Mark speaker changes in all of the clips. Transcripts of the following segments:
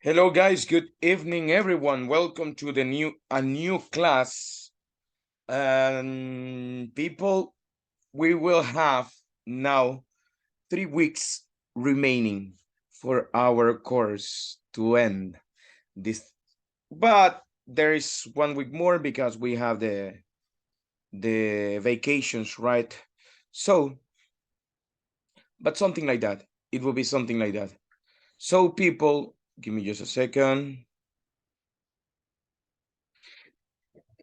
Speaker 1: Hello guys, good evening everyone. Welcome to a new class. People, we will have now 3 weeks remaining for our course to end this, but there is 1 week more because we have the vacations, right? So, but something like that. It will be something like that. So people, give me just a second.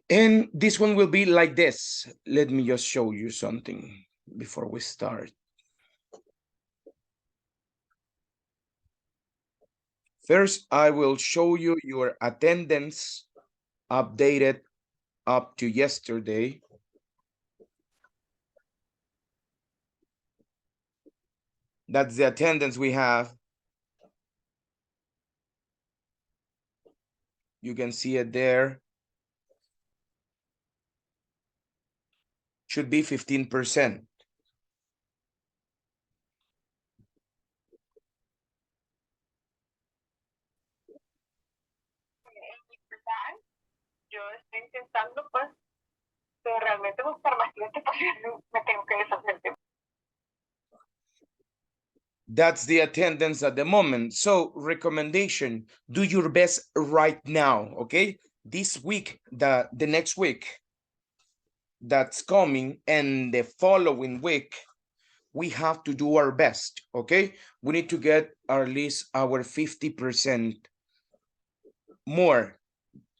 Speaker 1: And this one will be like this. Let me just show you something before we start. First, I will show you your attendance updated up to yesterday. That's the attendance we have. You can see it there. Should be 15%.
Speaker 2: Yo estoy intentando, pues, pero realmente buscar más clientes porque me tengo que deshacer de.
Speaker 1: That's the attendance at the moment. So recommendation, do your best right now, okay? This week, the next week that's coming and the following week, we have to do our best, okay? We need to get at least our 50% more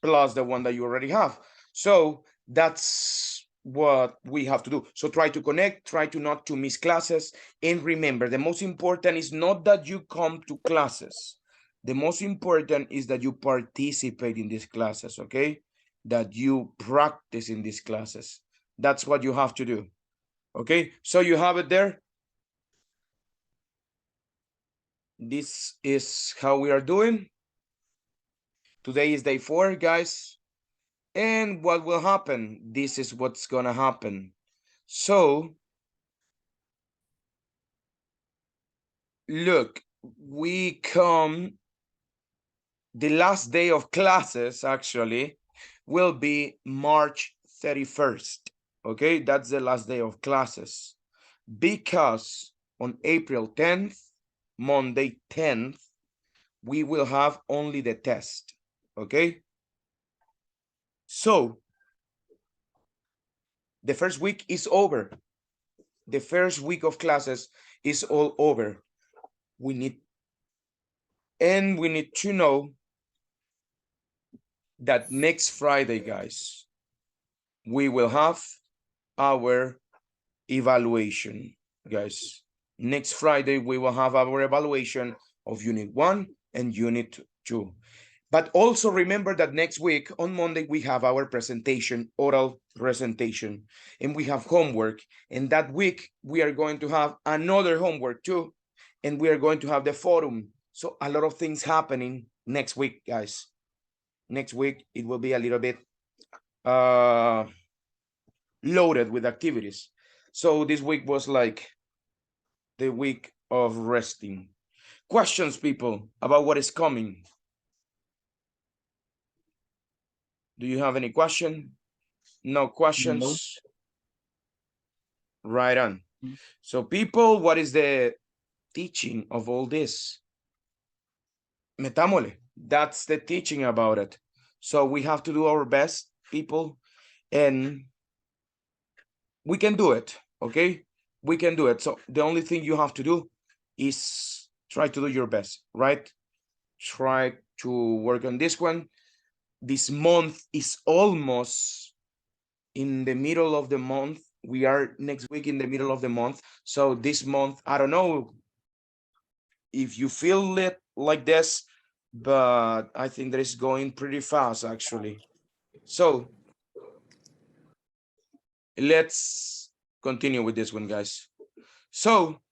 Speaker 1: plus the one that you already have. So that's what we have to do. So try to connect, try to not to miss classes. And remember, the most important is not that you come to classes. The most important is that you participate in these classes, okay? That you practice in these classes. That's what you have to do, okay? So you have it there. This is how we are doing. Today is day 4, guys. And what will happen? This is what's gonna happen. So, look, we come, the last day of classes actually will be March 31st. Okay, that's the last day of classes. Because on April 10th, Monday 10th, we will have only the test. Okay, so the first week is over. The first week of classes is all over. We need to know that next Friday, guys, we will have our evaluation, guys. Next Friday, we will have our evaluation of Unit 1 and Unit 2. But also remember that next week on Monday, we have our presentation, oral presentation, and we have homework. And that week, we are going to have another homework too. And we are going to have the forum. So a lot of things happening next week, guys. Next week, it will be a little bit loaded with activities. So this week was like the week of resting. Questions, people, about what is coming? Do you have any question? No questions? No. Right on. So people, what is the teaching of all this? Metámosle. That's the teaching about it. So we have to do our best, people, and we can do it, okay? We can do it. So the only thing you have to do is try to do your best, right? Try to work on this one. This month is almost in the middle of the month. We are next week in the middle of the month. So this month, I don't know if you feel it like this, but I think that it's going pretty fast actually. So let's continue with this one, guys. So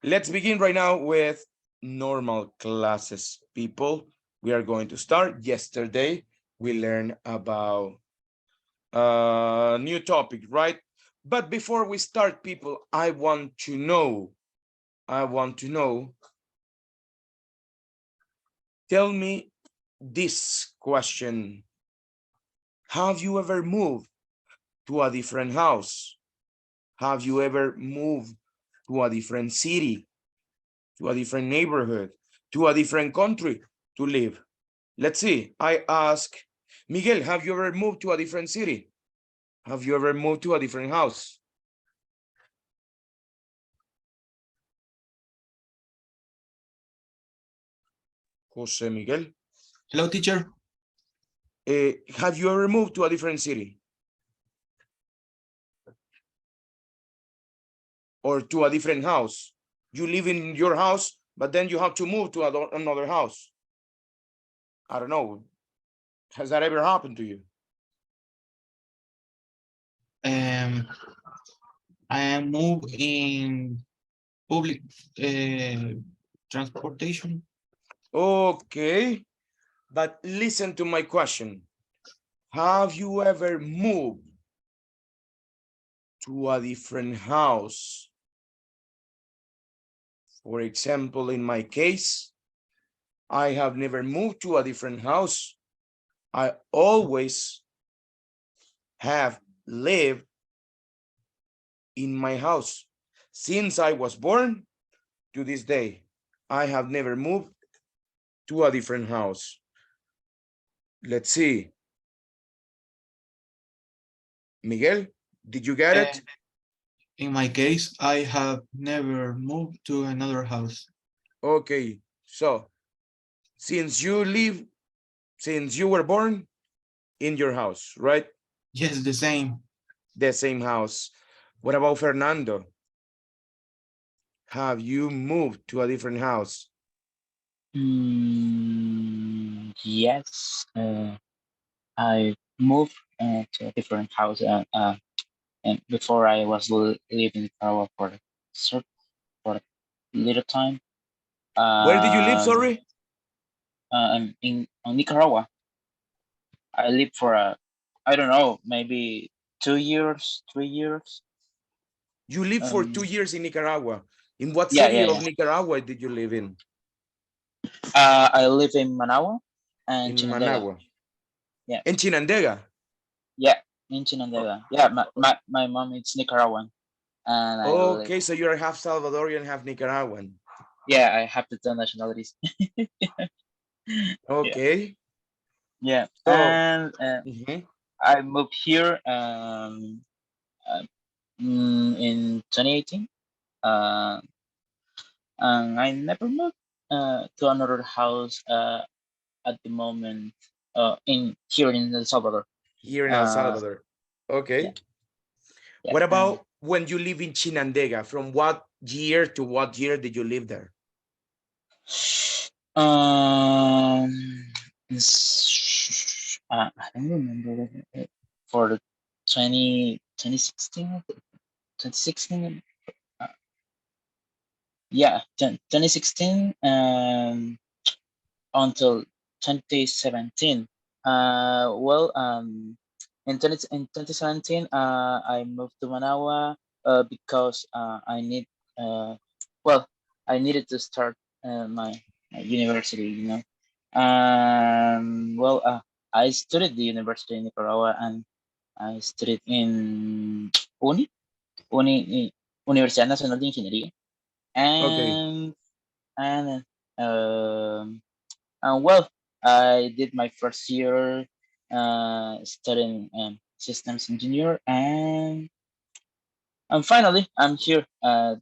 Speaker 1: let's begin right now with normal classes, people. We are going to start. Yesterday, we learned about a new topic, right? But before we start, people, I want to know tell me this question. Have you ever moved to a different house? Have you ever moved to a different city, to a different neighborhood, to a different country to live? Let's see. I ask Miguel, have you ever moved to a different city? Have you ever moved to a different house? Jose Miguel.
Speaker 3: Hello, teacher.
Speaker 1: Have you ever moved to a different city or to a different house? You live in your house, but then you have to move to another house. I don't know. Has that ever happened to you?
Speaker 3: Um, I am moved in public transportation.
Speaker 1: Okay, but listen to my question. Have you ever moved to a different house? For example, in my case, I have never moved to a different house. I always have lived in my house since I was born to this day. I have never moved to a different house. Let's see. Miguel, did you get
Speaker 3: Uh,
Speaker 1: it?
Speaker 3: in my case, I have never moved to another house.
Speaker 1: Okay, so since you were born in your house, right?
Speaker 3: Yes, the same.
Speaker 1: The same house. What about Fernando? Have you moved to a different house?
Speaker 4: Yes, I moved to a different house, and before I was living in Paraguay for a little time.
Speaker 1: Where did you live,
Speaker 4: Um,
Speaker 1: sorry?
Speaker 4: in Nicaragua, I lived for I don't know, maybe 2 years, 3 years.
Speaker 1: You lived for 2
Speaker 4: Um,
Speaker 1: years in Nicaragua. In what
Speaker 4: yeah,
Speaker 1: city
Speaker 4: yeah,
Speaker 1: of
Speaker 4: yeah.
Speaker 1: Nicaragua did you live in?
Speaker 4: I live in Managua and
Speaker 1: In
Speaker 4: Chinandega.
Speaker 1: Managua.
Speaker 4: Yeah,
Speaker 1: In Chinandega.
Speaker 4: yeah, in
Speaker 1: Oh,
Speaker 4: Chinandega. Yeah, my mom is Nicaraguan, and I live.
Speaker 1: okay, so you're half Salvadorian, half Nicaraguan.
Speaker 4: Yeah, I have the two nationalities. Yeah,
Speaker 1: Okay,
Speaker 4: yeah,
Speaker 1: so
Speaker 4: and
Speaker 1: mhm,
Speaker 4: I moved here uh, in 2018, uh, and I never moved to another house at the moment in here in El Salvador.
Speaker 1: here in El
Speaker 4: Uh,
Speaker 1: Salvador.
Speaker 4: yeah,
Speaker 1: Okay.
Speaker 4: yeah.
Speaker 1: What about when you live in Chinandega? From what year to what year did you live there?
Speaker 4: Um, I don't remember for the 2016, 2016. Uh, yeah, 2016 until 2017. Well, in 2017, I moved to Managua because well, I needed to start my university, you know. Well, I studied the university in Nicaragua, and I studied in UNI, UNI, Universidad Nacional de Ingeniería,
Speaker 1: Okay,
Speaker 4: and and um, well, I did my first year studying systems engineer, and finally I'm here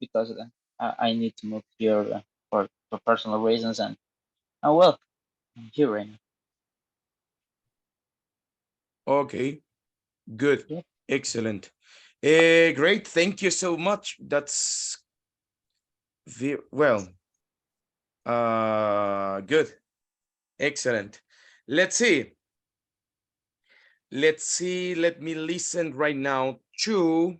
Speaker 4: because I need to move here for personal reasons, and well, I'm here right now.
Speaker 1: okay, good,
Speaker 4: Yeah.
Speaker 1: excellent. Great, thank you so much. That's well, good, excellent. Let's see. Let's see. Let me listen right now to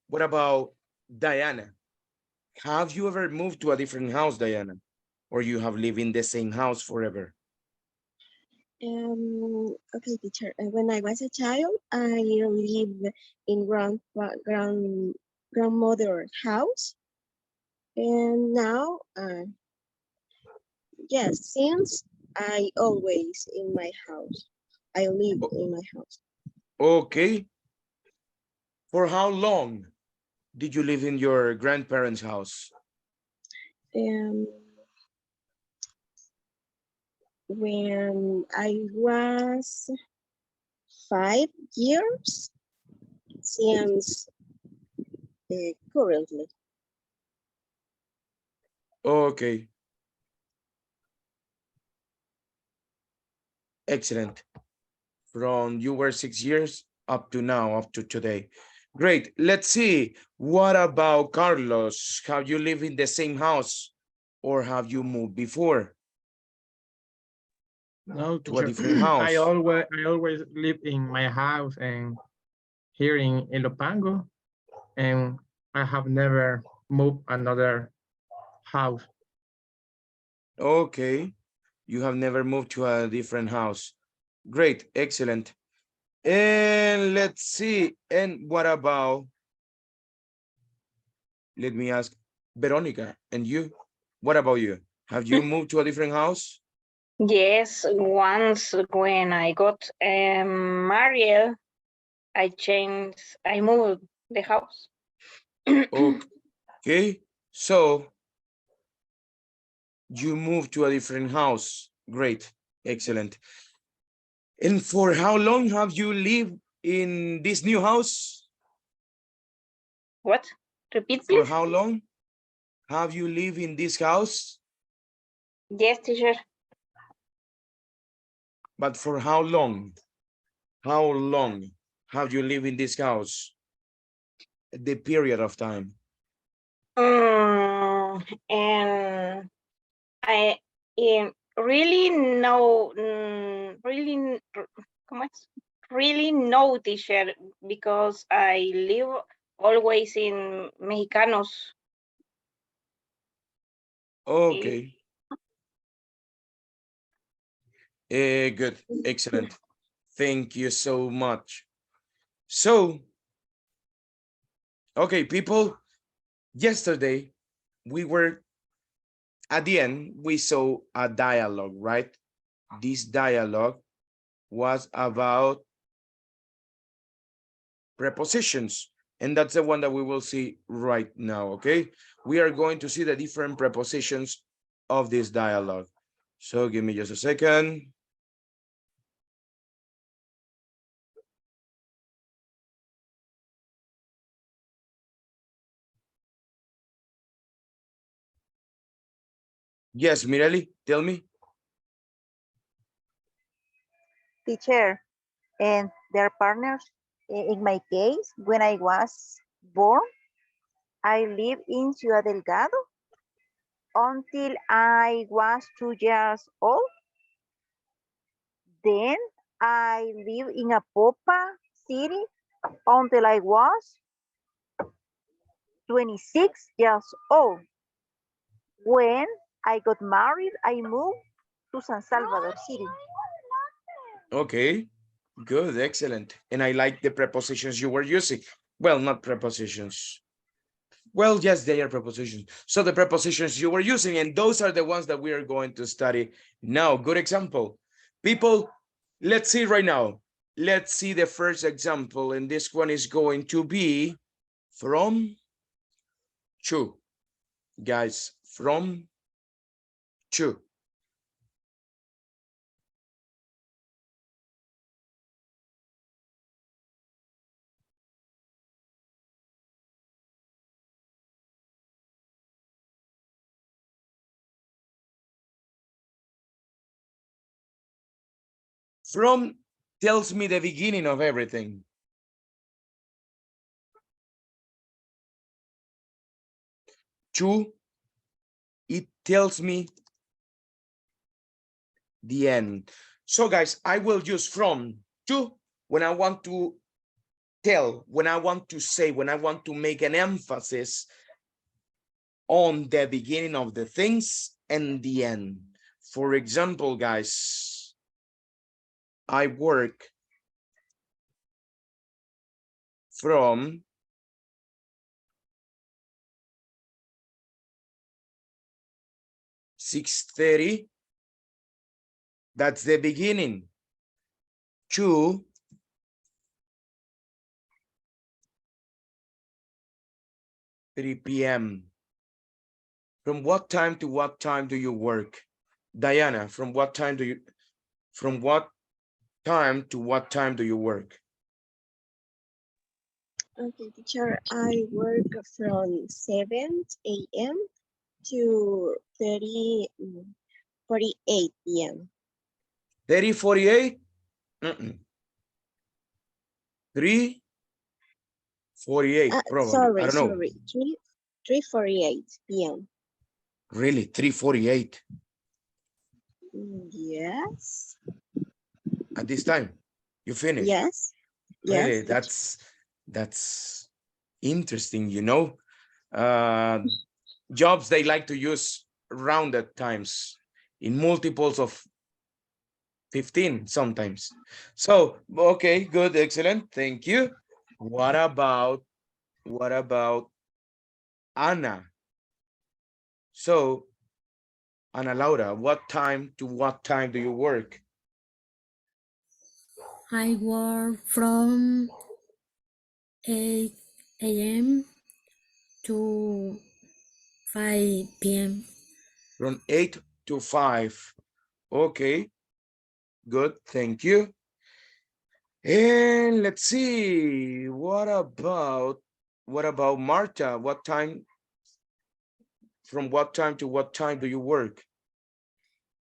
Speaker 1: what about Diana? Have you ever moved to a different house, Diana? Or you have lived in the same house forever?
Speaker 5: Okay, teacher. When I was a child, I lived in grandmother house, and now Yes, since I always in my house. I live in my house.
Speaker 1: Okay. For how long did you live in your grandparents' house?
Speaker 5: Um, when I was 5 years since currently.
Speaker 1: Okay. Excellent. From you were 6 years up to now, up to today. Great. Let's see. What about Carlos? Have you lived in the same house or have you moved before
Speaker 6: No,
Speaker 1: to a
Speaker 6: teacher.
Speaker 1: different house?
Speaker 6: I always live in my house and here in Ilopango, and I have never moved another house.
Speaker 1: Okay. You have never moved to a different house. Great. Excellent. And let's see. And what about, let me ask, Veronica, and you? What about you? Have you moved to a different house?
Speaker 2: Yes, once when I got married, I moved the house.
Speaker 1: Okay. So you moved to a different house. Great. Excellent. And for how long have you lived in this new house?
Speaker 2: What? Repeat,
Speaker 1: For
Speaker 2: please.
Speaker 1: how long have you lived in this house?
Speaker 2: Yes, teacher.
Speaker 1: But for how long? How long have you lived in this house? The period of time.
Speaker 2: And I really know, ¿cómo es? Really no, teacher, because I live always in Mexicanos.
Speaker 1: Okay. Good. Excellent. Thank you so much. So, okay, people, yesterday we were, at the end, we saw a dialogue, right? This dialogue was about prepositions, and that's the one that we will see right now, okay? We are going to see the different prepositions of this dialogue. So give me just a second. Yes, Mireli, tell me.
Speaker 7: Teacher, and their partners. In my case, when I was born, I lived in Ciudad Delgado until I was 2 years old. Then I lived in Apopa city until I was 26 years old. When I got married, I moved to San Salvador City.
Speaker 1: Okay, good, excellent. And I like the prepositions you were using. Well, not prepositions. Well, yes, they are prepositions. So the prepositions you were using, and those are the ones that we are going to study now. Good example. People, let's see right now. Let's see the first example, and this one is going to be from to. Guys, from to. From tells me the beginning of everything. To, it tells me the end. So guys, I will use from to when I want to tell, when I want to say, when I want to make an emphasis on the beginning of the things and the end. For example, guys, I work from 6:30 That's the beginning. 2 3 p.m. From what time to what time do you work? Diana, from what time to what time do you work?
Speaker 5: Okay, teacher, I work from 7 a.m. to 48 p.m.
Speaker 1: 30, 48? 3:48, probably. I don't know.
Speaker 5: Sorry, 3:48 p.m.
Speaker 1: Really, 3:48
Speaker 5: Yes,
Speaker 1: at this time. You finish.
Speaker 5: yes,
Speaker 1: Really,
Speaker 5: yes.
Speaker 1: that's interesting, you know. Jobs they like to use rounded times in multiples of 15 sometimes. So, okay, good, excellent. Thank you. What about Anna? So, Ana Laura, what time to what time do you work?
Speaker 8: I work from 8 a.m. to 5 p.m.
Speaker 1: From 8 to 5. Okay, good, thank you. And let's see, what about Marta? What time, from what time to what time do you work?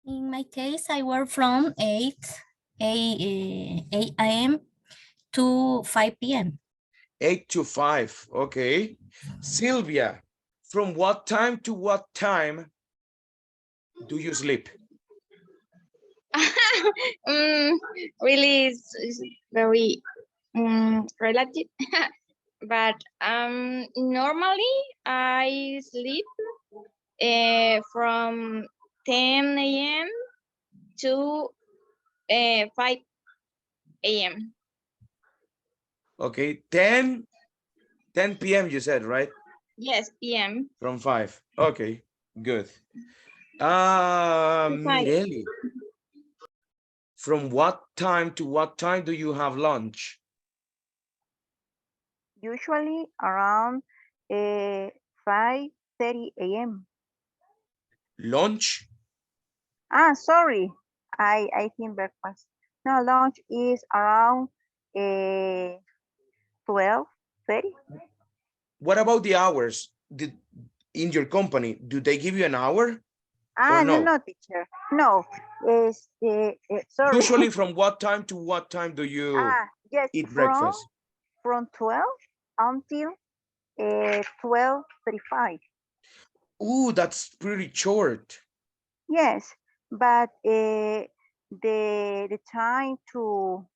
Speaker 8: In my case, I work from 8 a.m. to 5 p.m.
Speaker 1: 8 to 5, okay. Sylvia, from what time to what time do you sleep?
Speaker 2: Really is very relative. But normally I sleep from 10 a.m. to 5 a.m.
Speaker 1: Okay, 10 p.m. you said, right?
Speaker 2: Yes, p.m.
Speaker 1: From 5. Okay, good.
Speaker 2: To 5.
Speaker 1: Mireli, from what time to what time do you have lunch?
Speaker 7: Usually around 5:30 a.m.
Speaker 1: Lunch?
Speaker 7: Sorry, I think breakfast. No, lunch is around 12:30.
Speaker 1: What about the hours? In your company, do they give you an hour or
Speaker 7: No,
Speaker 1: no?
Speaker 7: no, teacher. No, is sorry.
Speaker 1: Usually from what time to what time do you
Speaker 7: Yes,
Speaker 1: eat breakfast?
Speaker 7: from 12 until 12:35.
Speaker 1: Ooh, that's pretty short.
Speaker 7: Yes, but the time to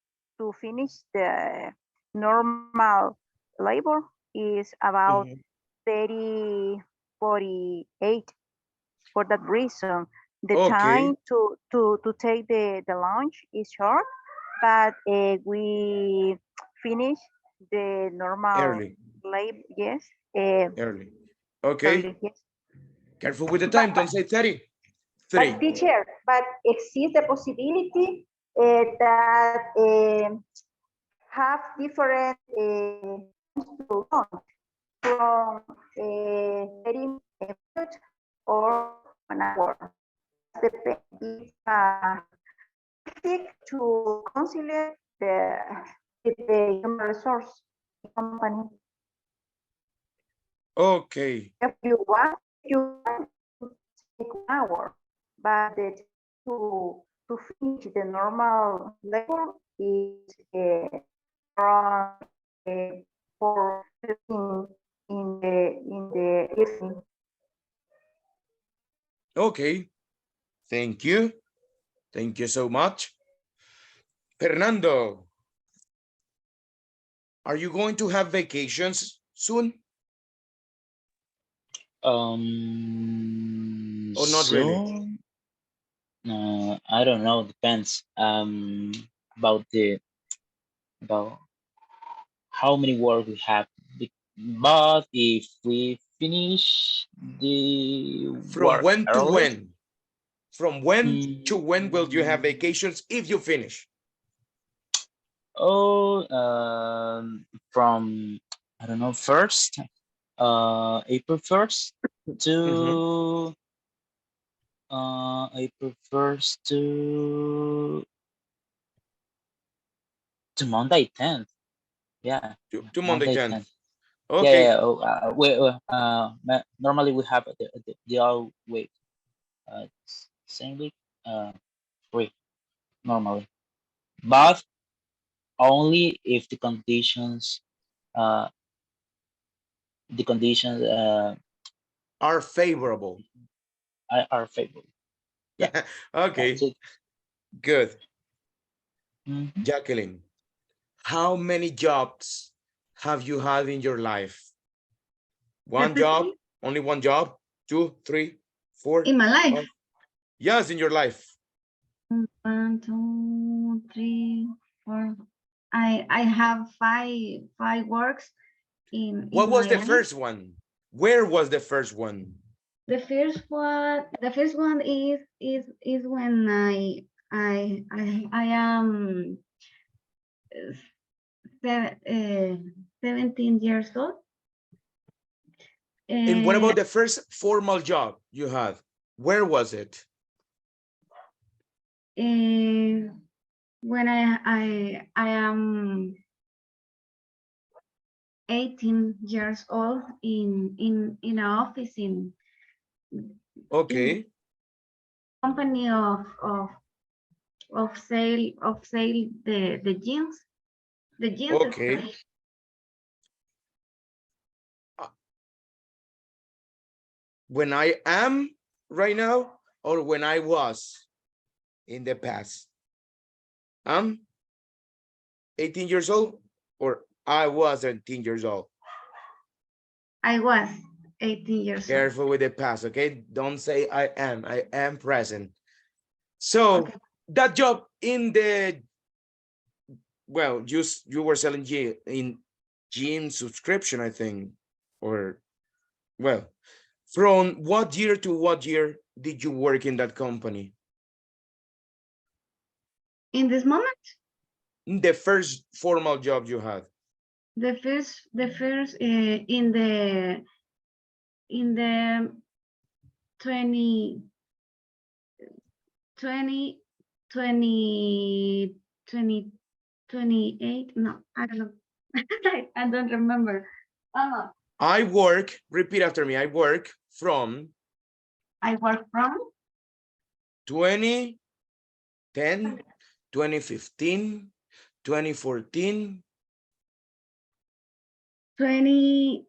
Speaker 7: finish the normal labor is about
Speaker 1: Mhm.
Speaker 7: 30, 48. For that reason, the
Speaker 1: Okay,
Speaker 7: time to take the lunch is short, but we finish the normal
Speaker 1: early,
Speaker 7: labor, yes,
Speaker 1: early. Okay,
Speaker 7: early, yes.
Speaker 1: careful with the
Speaker 7: But,
Speaker 1: time.
Speaker 7: but
Speaker 1: Don't say 30.
Speaker 7: But
Speaker 1: 3.
Speaker 7: teacher, but exists the possibility that have different to launch from 30 minutes or an hour. Depends if to conciliate with the human resource company.
Speaker 1: Okay,
Speaker 7: If you want to take 1 hour, but the to finish the normal labor is around 4:15 in the evening.
Speaker 1: okay. Thank you. Thank you so much. Fernando, are you going to have vacations soon or not really?
Speaker 4: So I don't know. Depends about the about how many work we have. But if we finish the
Speaker 1: From
Speaker 4: work
Speaker 1: when to
Speaker 4: early,
Speaker 1: when? From when to when will you have vacations if you finish?
Speaker 4: Oh, from I don't know, first, April 1st to April 1st to Monday 10th. Yeah,
Speaker 1: To Monday
Speaker 4: Monday
Speaker 1: 10th.
Speaker 4: 10th.
Speaker 1: Okay.
Speaker 4: Yeah. Oh, normally we have the all week, same week, free normally, but only if uh the conditions
Speaker 1: Are favorable.
Speaker 4: are favorable. Yeah, that's
Speaker 1: Okay,
Speaker 4: it.
Speaker 1: good.
Speaker 4: Mhm.
Speaker 1: Jacqueline, how many jobs have you had in your life? One job, only one job, two, three, four.
Speaker 9: In my life.
Speaker 1: Five. Yes, in your life.
Speaker 9: 1, 2, 3, 4. I have five works
Speaker 1: What
Speaker 9: in
Speaker 1: was
Speaker 9: my
Speaker 1: the
Speaker 9: life.
Speaker 1: first one? Where was the first one?
Speaker 9: The first one is when I am 17 years old.
Speaker 1: And what about the first formal job you had? Where was it?
Speaker 9: When I am 18 years old in an office in
Speaker 1: Okay.
Speaker 9: company of sale the jeans
Speaker 1: Okay.
Speaker 9: style.
Speaker 1: When I am right now or when I was in the past? I'm 18 years old or I was 18 years old?
Speaker 9: I was 18 years old.
Speaker 1: Careful with the past, okay? Don't say I am present. So
Speaker 9: Okay.
Speaker 1: that job in the, well, you were selling in gym subscription, I think, or, well, from what year to what year did you work in that company?
Speaker 9: In this moment,
Speaker 1: The first formal job you had?
Speaker 9: the first in the 20 20 20 20 28. No, I don't know. I don't remember.
Speaker 1: I work, repeat after me, I work from
Speaker 9: I work from
Speaker 1: 2010, 2015, 2014.
Speaker 9: 20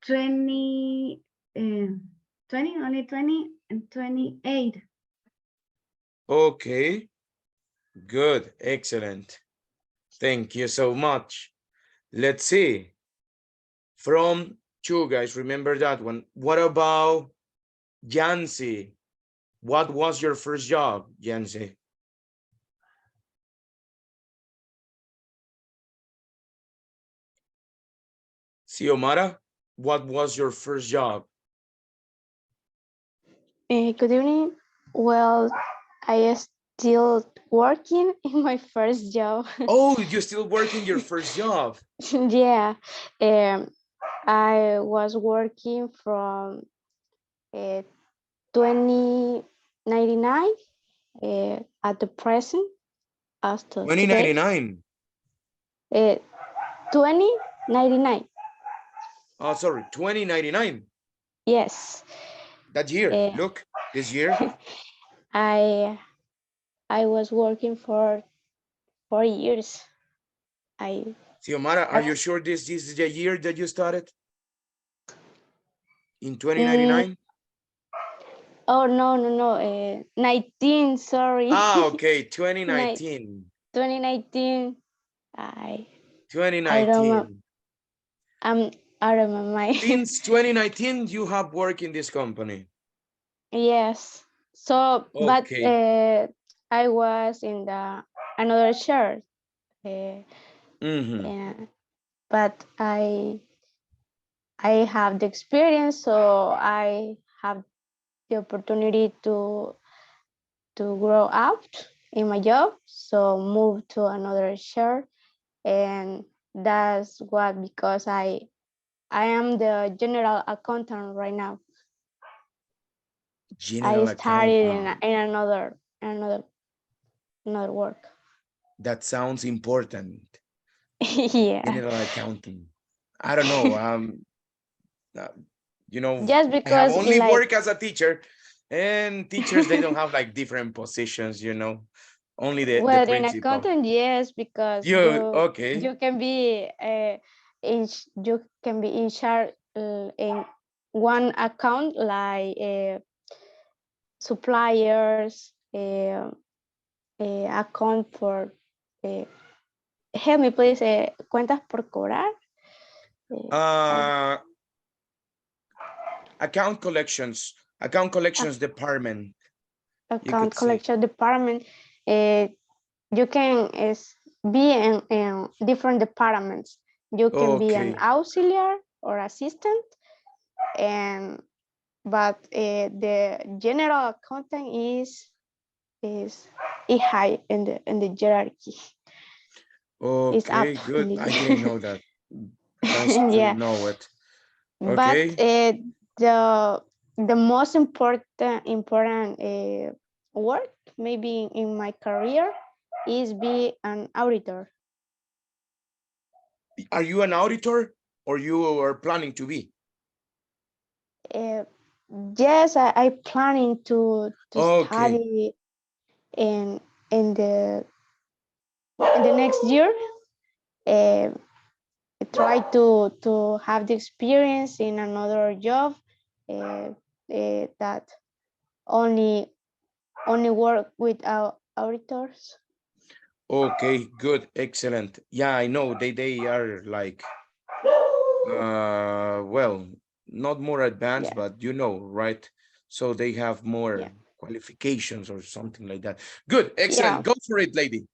Speaker 9: 20 20 only 20 and 28.
Speaker 1: Okay, good, excellent. Thank you so much. Let's see. From two guys, remember that one. What about Yancy? What was your first job, Yancy? Xiomara, what was your first job?
Speaker 10: Good evening. Well, I am still working in my first job.
Speaker 1: Oh, you're still working your first job.
Speaker 10: Yeah, I was working from 2099 at the present after today.
Speaker 1: 2099.
Speaker 10: 2099.
Speaker 1: Oh, sorry, 2099.
Speaker 10: Yes.
Speaker 1: That year,
Speaker 10: Uh,
Speaker 1: look, this year.
Speaker 10: I was working for 4 years.
Speaker 1: Xiomara, are you sure this is the year that you started? In 2099?
Speaker 10: Oh, no. 19, sorry.
Speaker 1: Ah, okay, 2019.
Speaker 10: 2019. I don't know.
Speaker 1: 2019.
Speaker 10: I'm out of my mind.
Speaker 1: Since 2019, you have worked in this company.
Speaker 10: Yes. So, but
Speaker 1: Okay.
Speaker 10: I was in another church.
Speaker 1: Mm-hmm.
Speaker 10: But I have the experience, so I have the opportunity to grow up in my job, so move to another share, and that's what because I am the general accountant right now.
Speaker 1: General
Speaker 10: I started in,
Speaker 1: accountant.
Speaker 10: in another work.
Speaker 1: That sounds important.
Speaker 10: Yeah.
Speaker 1: General accountant. I don't know. Uh, you know,
Speaker 10: Just
Speaker 1: I have
Speaker 10: because
Speaker 1: only
Speaker 10: like
Speaker 1: worked as a teacher, and teachers they don't have like different positions. You know, only the
Speaker 10: well in
Speaker 1: principal.
Speaker 10: accountant, yes, because
Speaker 1: You okay?
Speaker 10: you can be you can be in charge in one account like suppliers, account for uh, help me please, cuentas por cobrar.
Speaker 1: Uh, account collections department. You could
Speaker 10: Account
Speaker 1: say.
Speaker 10: collection department. Uh, you can be in different departments. You can be an
Speaker 1: Okay.
Speaker 10: auxiliary or assistant, and but the general accountant is high in the hierarchy. Is
Speaker 1: Okay,
Speaker 10: up in
Speaker 1: good. I didn't
Speaker 10: the
Speaker 1: know that. Nice to
Speaker 10: yeah.
Speaker 1: know it.
Speaker 10: But
Speaker 1: Okay.
Speaker 10: the most important work maybe in my career is be an auditor.
Speaker 1: Are you an auditor or you are planning to be?
Speaker 10: Uh, yes, I planning to
Speaker 1: Okay.
Speaker 10: study in in the in the next year. Uh, try to have the experience in another job that only work with our auditors.
Speaker 1: Okay, good. Excellent. Yeah, I know they are like well, not more advanced,
Speaker 10: Yeah,
Speaker 1: but you know, right? So they have more
Speaker 10: yeah,
Speaker 1: qualifications or something like that. Good.
Speaker 10: yeah.
Speaker 1: Excellent. Go for it, lady.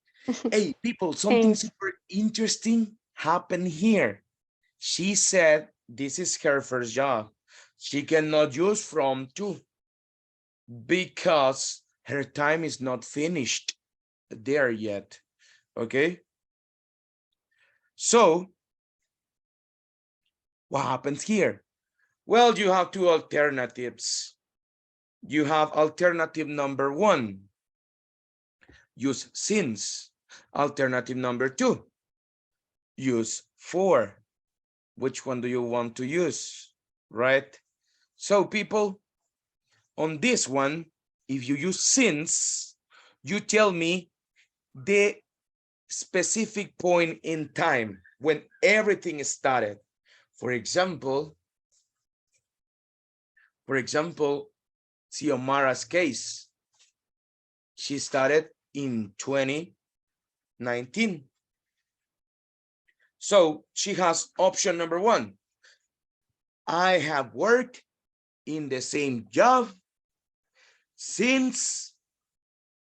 Speaker 1: Hey, people, something
Speaker 10: Thanks.
Speaker 1: super interesting happened here. She said this is her first job. She cannot use from to because her time is not finished there yet. Okay. So what happens here? Well, you have two alternatives. You have alternative number one, use since. Alternative number two, use for. Which one do you want to use, right? So people, on this one, if you use since, you tell me the specific point in time when everything started. For example, Xiomara's case, she started in 2019. So she has option number one. I have worked in the same job since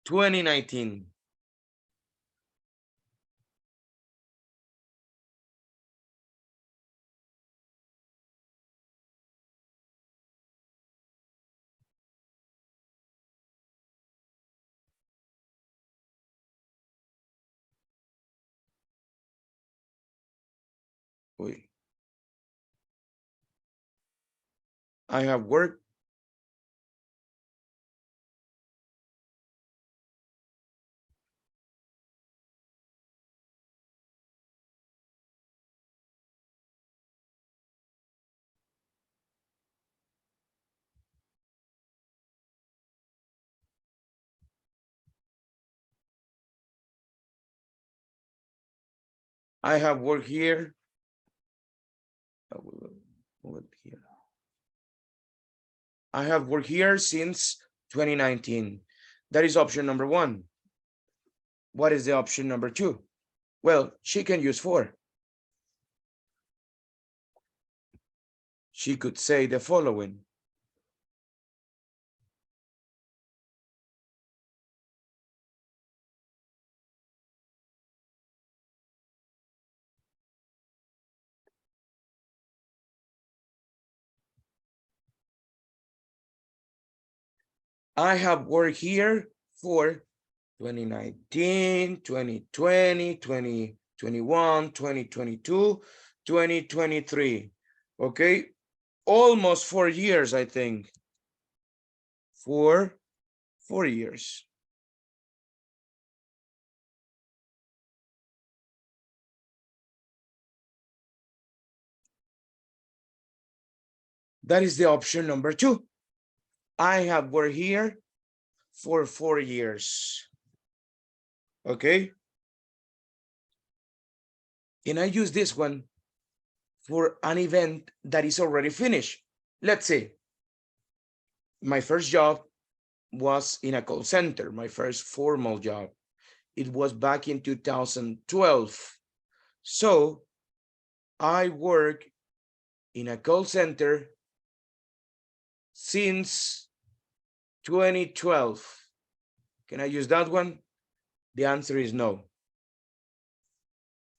Speaker 1: 2019. Wait. I have worked. I have worked here. I will move it here. I have worked here since 2019. That is option number one. What is the option number two? Well, she can use for. She could say the following. I have worked here for 2019, 2020, 2021, 2022, 2023. Okay, almost 4 years, I think. 4 years. That is the option number 2. I have worked here for 4 years. Okay. And I use this one for an event that is already finished. Let's say my first job was in a call center, my first formal job. It was back in 2012. So I work in a call center since 2012. Can I use that one? The answer is no,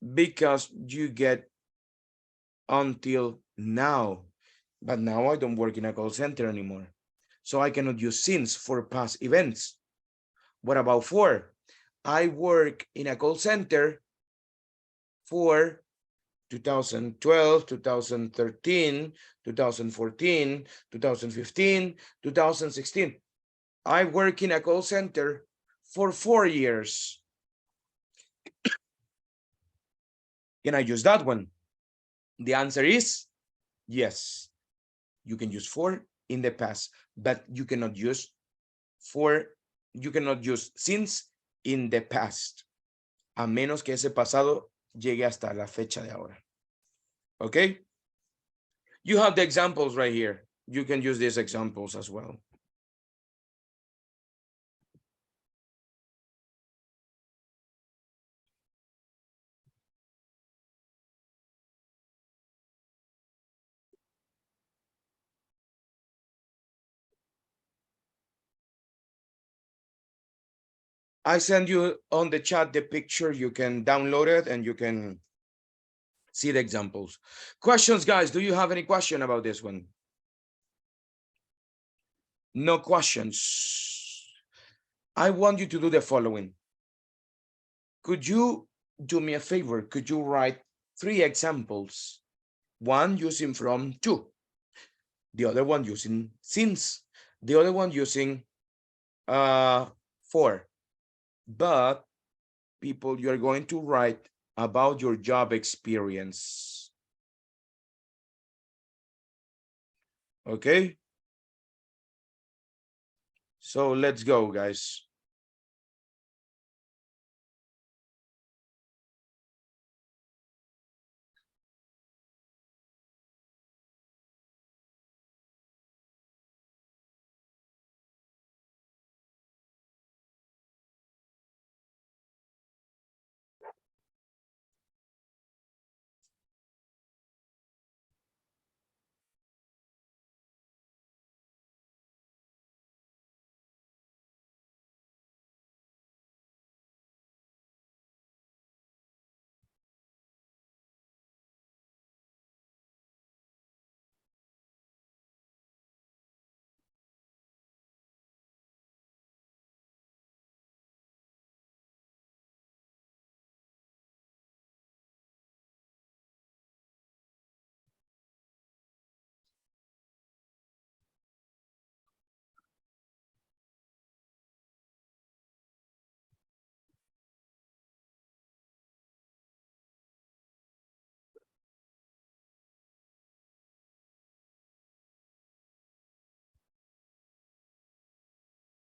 Speaker 1: because you get until now, but now I don't work in a call center anymore. So I cannot use since for past events. What about for? I work in a call center for 2012, 2013, 2014, 2015, 2016. I work in a call center for 4 years. Can I use that one? The answer is yes. You can use for in the past, but you cannot use since in the past, a menos que ese pasado llegue hasta la fecha de ahora. Okay? You have the examples right here. You can use these examples as well. I send you on the chat the picture. You can download it and you can see the examples. Questions, guys? Do you have any question about this one? No questions. I want you to do the following. Could you do me a favor? Could you write 3 examples? One using from to, the other one using since, the other one using for. But people, you're going to write about your job experience. Okay? So let's go, guys.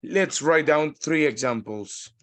Speaker 1: Let's write down 3 examples.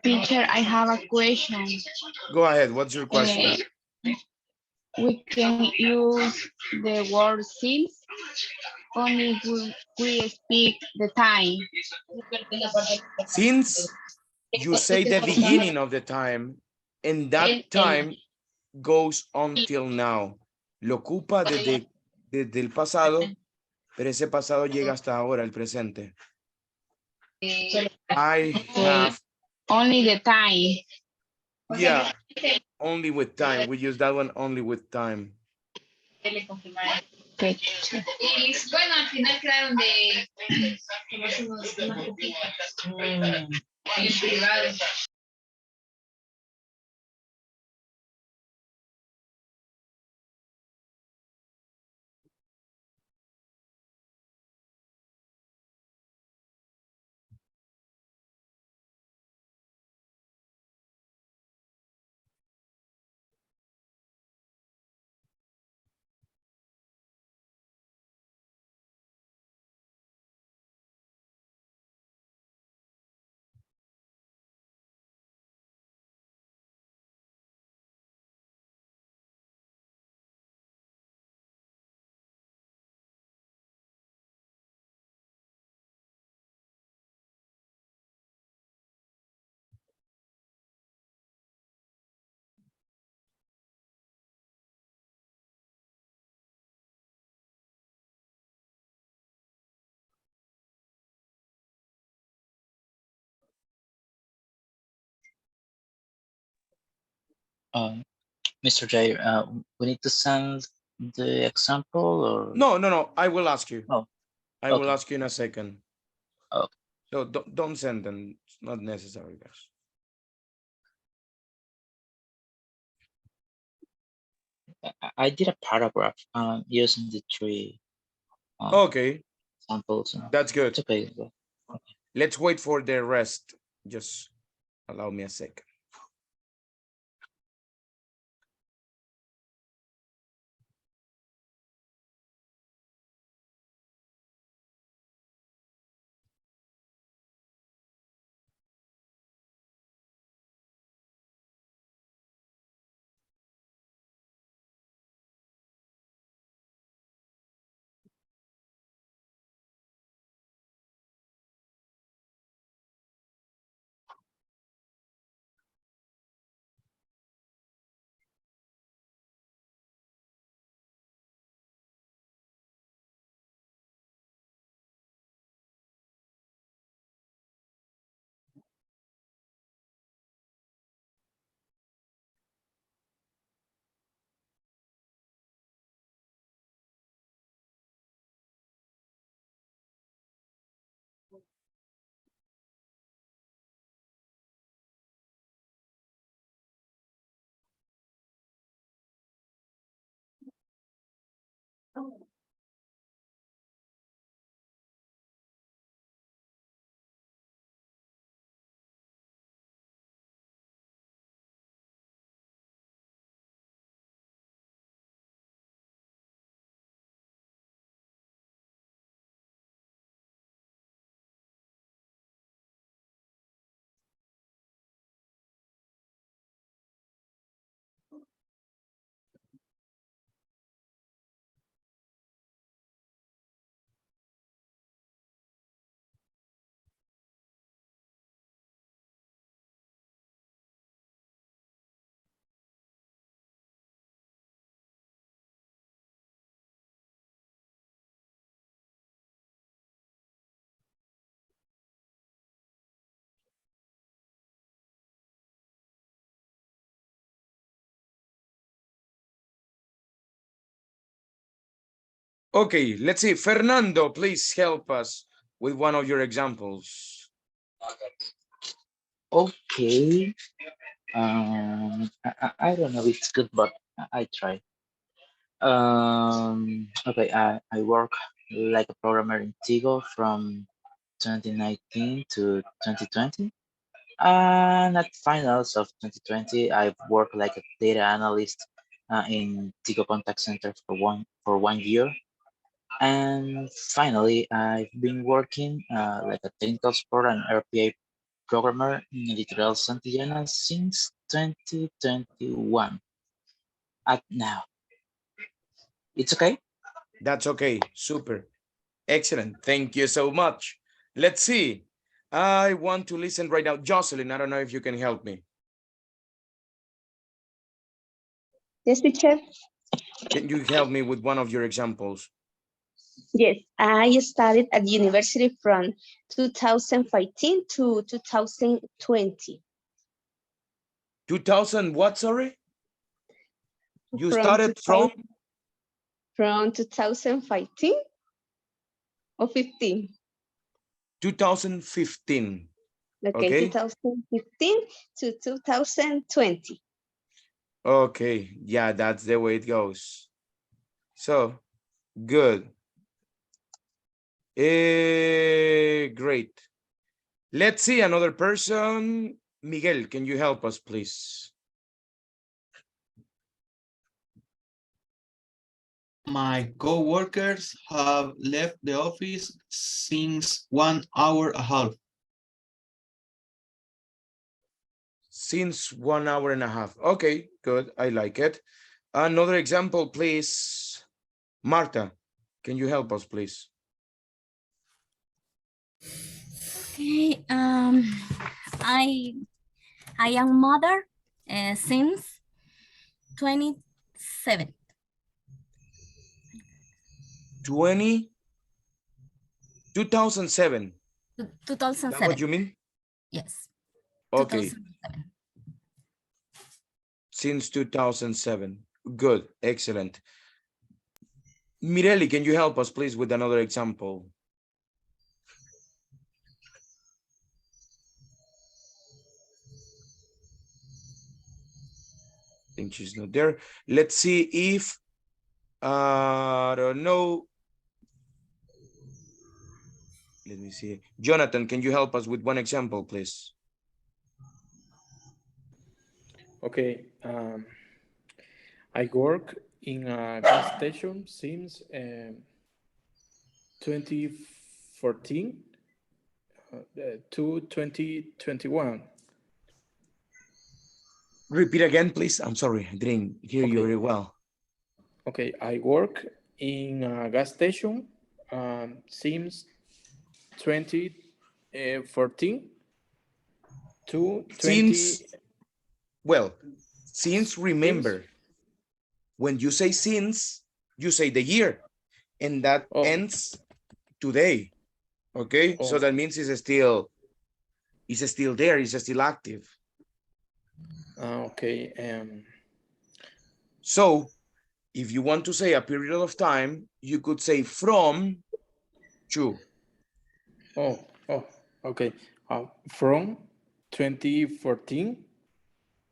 Speaker 9: Teacher, I have a question.
Speaker 1: Go ahead. What's your question?
Speaker 9: We can use the word since only we speak the time.
Speaker 1: Since you say the beginning of the time, and that time goes until now. Lo ocupa desde el pasado, pero ese pasado llega hasta ahora, el presente. I have,
Speaker 9: Only the time.
Speaker 1: yeah, only with time. We use that one only with time.
Speaker 9: Okay.
Speaker 11: Bueno, al final quedaron de tomarse unas copitas en privado.
Speaker 4: Mr. J, we need to send the example or?
Speaker 1: No. I will ask you.
Speaker 4: Oh,
Speaker 1: I will
Speaker 4: okay.
Speaker 1: ask you in a second.
Speaker 4: Okay.
Speaker 1: So don't send them. It's not necessary, guys.
Speaker 4: I did a paragraph using the three
Speaker 1: Okay,
Speaker 4: samples.
Speaker 1: that's good.
Speaker 4: It's okay.
Speaker 1: Let's wait for the rest. Just allow me a second. Okay, let's see. Fernando, please help us with one of your examples.
Speaker 4: Okay. I don't know if it's good, but I try. Okay, I work like a programmer in Tigo from 2019 to 2020. And at finals of 2020, I've worked like a data analyst in Tigo Contact Center for 1 year. And finally, I've been working like a technical support and RPA programmer in Editorial Santillana since 2021. At now. It's okay?
Speaker 1: That's okay. Super. Excellent. Thank you so much. Let's see. I want to listen right now. Jocelyn, I don't know if you can help me.
Speaker 12: Yes, teacher.
Speaker 1: Can you help me with one of your examples?
Speaker 12: Yes, I studied at university from 2015 to 2020.
Speaker 1: 2000 what, sorry? You
Speaker 12: From
Speaker 1: started
Speaker 12: 2000
Speaker 1: from?
Speaker 12: From 2015 or 15.
Speaker 1: 2015.
Speaker 12: Okay,
Speaker 1: Okay.
Speaker 12: 2015 to 2020.
Speaker 1: Okay. Yeah, that's the way it goes. So, good. Great. Let's see another person. Miguel, can you help us, please?
Speaker 3: My co-workers have left the office since 1 hour and a half.
Speaker 1: Since 1 hour and a half. Okay, good. I like it. Another example, please. Marta, can you help us, please?
Speaker 8: Okay. I am mother since 27.
Speaker 1: 2007.
Speaker 8: 2007.
Speaker 1: That what you mean?
Speaker 8: Yes.
Speaker 1: Okay.
Speaker 8: 2007.
Speaker 1: Since 2007. Good. Excellent. Mireli, can you help us, please, with another example? I think she's not there. Let's see if, I don't know. Let me see. Jonathan, can you help us with one example, please?
Speaker 13: Okay. I work in a gas station since 2014 to 2021.
Speaker 1: Repeat again, please. I'm sorry, I didn't hear you very well.
Speaker 13: Okay, I work in a gas station since 2014 to 20.
Speaker 1: Since remember, when you say since, you say the year, and that ends today. Okay, so that means it's still there, it's still active.
Speaker 13: Okay.
Speaker 1: So if you want to say a period of time, you could say from to.
Speaker 13: Okay. From 2014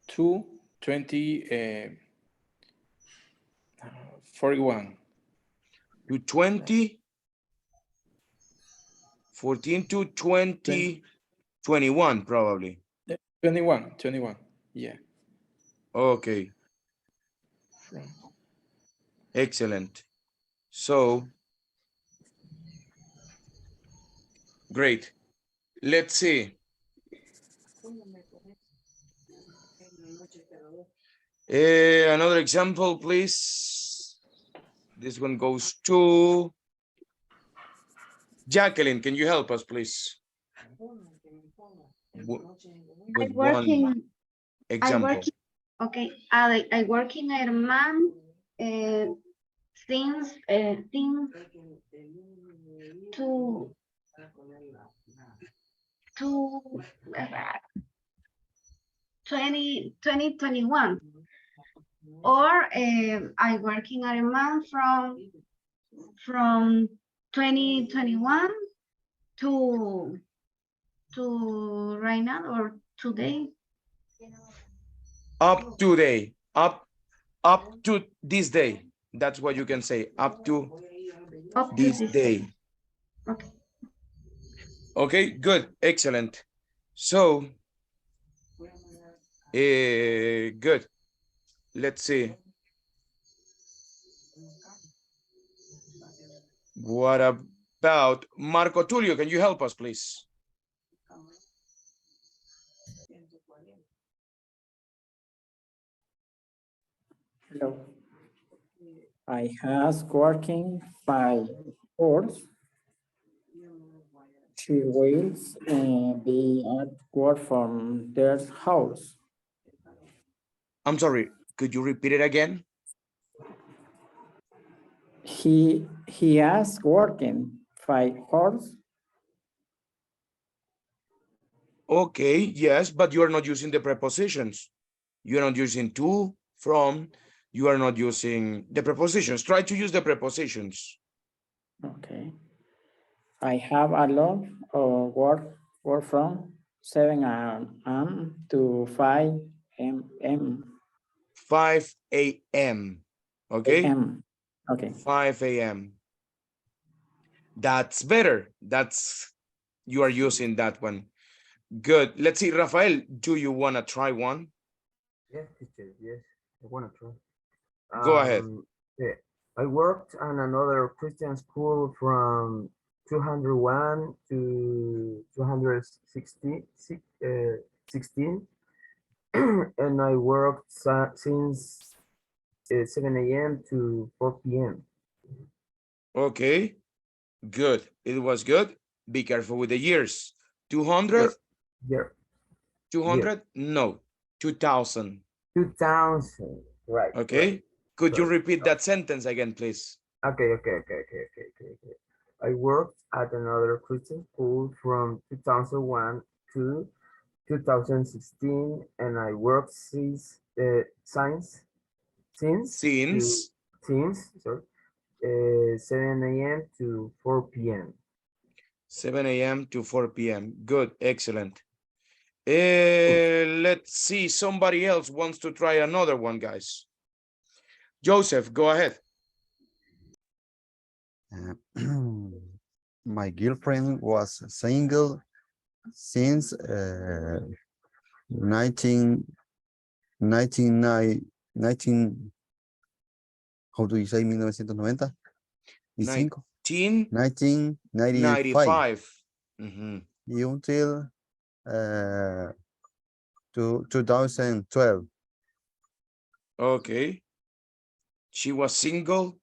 Speaker 13: to 2041.
Speaker 1: To 2014 to 2021, probably.
Speaker 13: 21, yeah.
Speaker 1: Okay. Excellent. So, great. Let's see. Another example, please. This one goes to Jacqueline. Can you help us, please? With one example.
Speaker 9: I work in Herman since to 2021, or I work in Herman from 2021 to right now or today.
Speaker 1: Up to day, up to this day. That's what you can say. Up to this day.
Speaker 9: Okay.
Speaker 1: Okay, good, excellent. So, good. Let's see. What about Marco Tulio? Can you help us, please?
Speaker 13: Hello. I has working 5 hours, 2 wheels, and be at work from their house.
Speaker 1: I'm sorry, could you repeat it again?
Speaker 13: He has working 5 hours.
Speaker 1: Okay, yes, but you are not using the prepositions. You are not using to, from, you are not using the prepositions. Try to use the prepositions.
Speaker 13: Okay. I have a lot of work from 7 a.m. to 5 m.
Speaker 1: 5 a.m. Okay?
Speaker 13: a.m. Okay.
Speaker 1: 5 a.m. That's better. You are using that one. Good. Let's see, Rafael, do you want to try one?
Speaker 14: Yes, teacher. Yes, I want to try.
Speaker 1: Go ahead.
Speaker 14: Yeah, I worked on another Christian school from 201 to 216, 16, and I worked since 7 a.m. to 4 p.m.
Speaker 1: Okay, good. It was good. Be careful with the years. 200?
Speaker 14: Yeah.
Speaker 1: 200? No, 2000.
Speaker 14: 2000. Right.
Speaker 1: Okay.
Speaker 14: Right.
Speaker 1: Could you
Speaker 14: Sorry.
Speaker 1: repeat that sentence again, please?
Speaker 14: Okay. I worked at another Christian school from 2001 to 2016, and I worked since sorry, 7 a.m. to 4 p.m.
Speaker 1: 7 a.m. to 4 p.m. Good, excellent. Let's see, somebody else wants to try another one, guys. Joseph, go ahead.
Speaker 15: My girlfriend was single since 19, how do you say 1990? 1995. Until 2012.
Speaker 1: Okay. She was single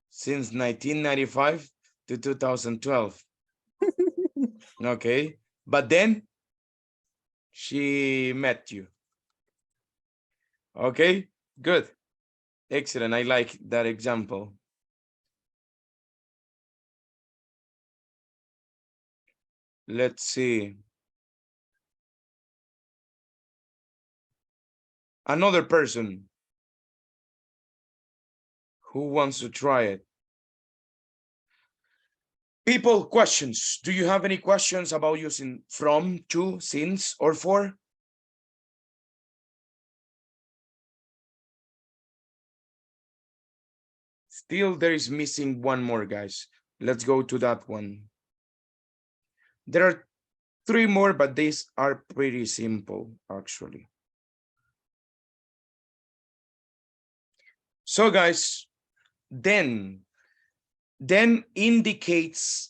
Speaker 1: since 1995 to 2012. Okay. But then she met you. Okay, good. Excellent. I like that example. Let's see. Another person who wants to try it. People, questions. Do you have any questions about using from, to, since, or for? Still, there is missing one more, guys. Let's go to that one. There are 3 more, but these are pretty simple, actually. So, guys, then indicates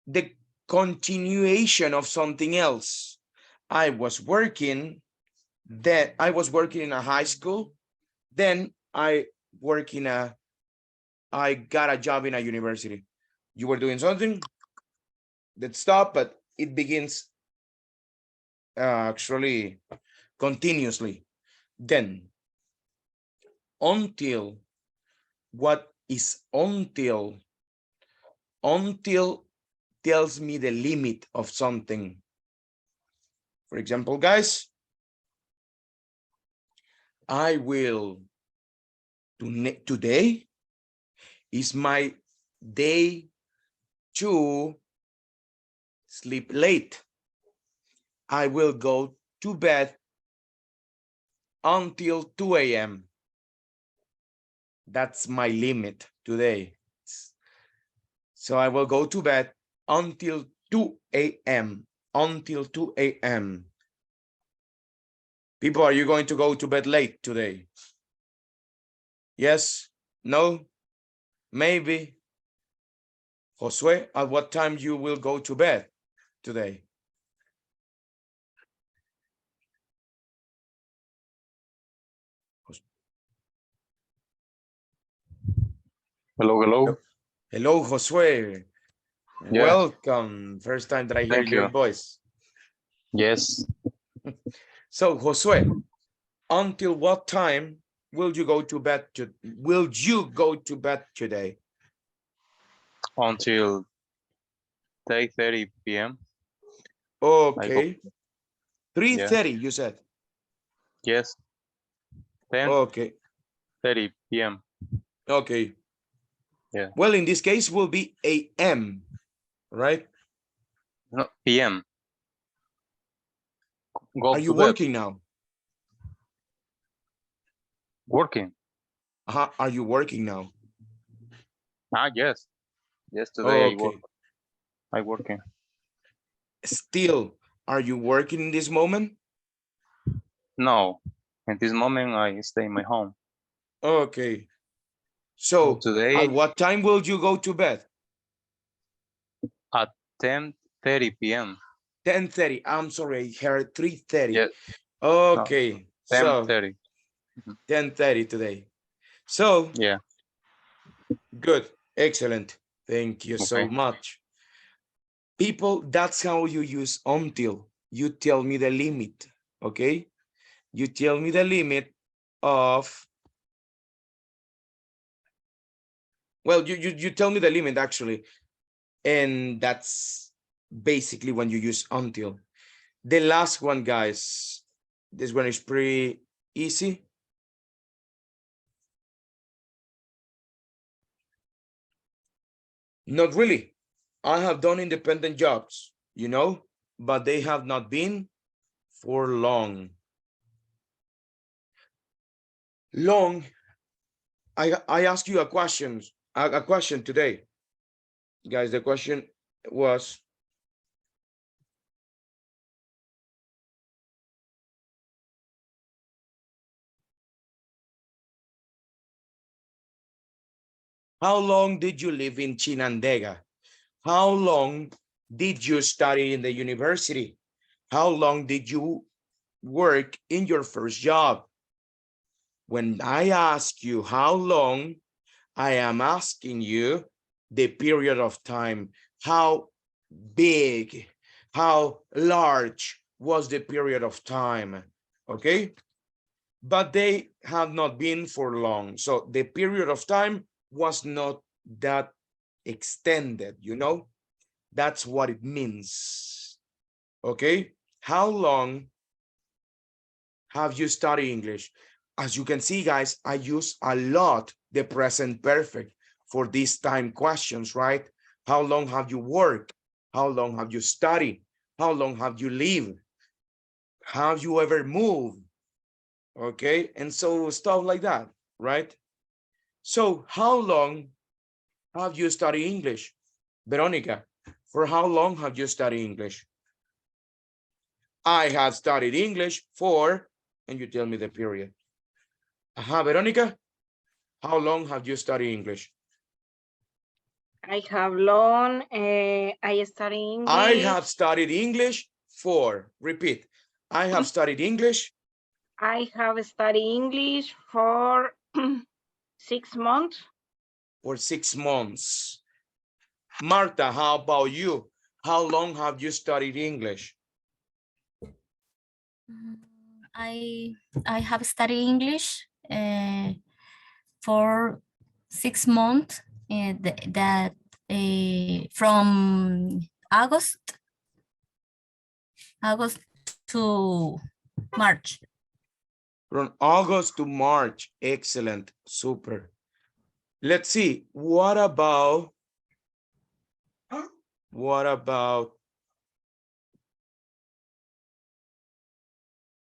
Speaker 1: the continuation of something else. I was working in a high school, then I got a job in a university. You were doing something that stopped, but it begins actually continuously. Then until, what is until? Until tells me the limit of something. For example, guys, I will, today is my day to sleep late. I will go to bed until 2 a.m. That's my limit today. So I will go to bed until 2 a.m. Until 2 a.m. People, are you going to go to bed late today? Yes? No? Maybe? Josue, at what time you will go to bed today?
Speaker 16: Hello, hello.
Speaker 1: Hello, Josue.
Speaker 16: Yeah.
Speaker 1: Welcome. First time that I hear
Speaker 16: Thank
Speaker 1: your
Speaker 16: you.
Speaker 1: voice.
Speaker 16: Yes.
Speaker 1: So, Josue, until what time will you go to bed? Will you go to bed today?
Speaker 16: Until 8:30 p.m.
Speaker 1: Okay. 3:30,
Speaker 16: Yeah.
Speaker 1: you said?
Speaker 16: Yes. 10:30
Speaker 1: Okay.
Speaker 16: p.m.
Speaker 1: Okay.
Speaker 16: Yeah.
Speaker 1: Well, in this case, will be a.m., right?
Speaker 16: No, p.m. Go
Speaker 1: Are
Speaker 16: to
Speaker 1: you
Speaker 16: bed.
Speaker 1: working now?
Speaker 16: Working.
Speaker 1: Are you working now?
Speaker 16: Yes. Yesterday
Speaker 1: Okay.
Speaker 16: I working.
Speaker 1: Still, are you working in this moment?
Speaker 16: No. At this moment I stay in my home.
Speaker 1: Okay. So,
Speaker 16: Today
Speaker 1: at what time will you go to bed?
Speaker 16: at 10:30 p.m.
Speaker 1: 10:30. I'm sorry, I heard 3:30.
Speaker 16: Yeah.
Speaker 1: Okay.
Speaker 16: No,
Speaker 1: So,
Speaker 16: 10:30.
Speaker 1: 10:30 today. So,
Speaker 16: Yeah.
Speaker 1: good. Excellent. Thank you so
Speaker 16: Okay.
Speaker 1: much. People, that's how you use until. You tell me the limit, okay? You tell me the limit of, well, you tell me the limit actually, and that's basically when you use until. The last one, guys, this one is pretty easy. Not really. I have done independent jobs, you know, but they have not been for long. Long. I asked you a question today, guys. The question was, how long did you live in Chinandega? How long did you study in the university? How long did you work in your first job? When I ask you how long, I am asking you the period of time. How big, how large was the period of time? Okay, but they have not been for long. So the period of time was not that extended, you know? That's what it means. Okay, how long have you studied English? As you can see, guys, I use a lot the present perfect for these time questions, right? How long have you worked? How long have you studied? How long have you lived? Have you ever moved? Okay, and so stuff like that, right? So how long have you studied English? Veronica, for how long have you studied English? I have studied English for, and you tell me the period. Veronica, how long have you studied English?
Speaker 2: I have learned, I study English.
Speaker 1: I have studied English for, repeat, I have studied English.
Speaker 2: I have studied English for 6 months.
Speaker 1: For 6 months. Marta, how about you? How long have you studied English?
Speaker 8: I have studied English for 6 months, that from August to March.
Speaker 1: From August to March. Excellent. Super. Let's see. What about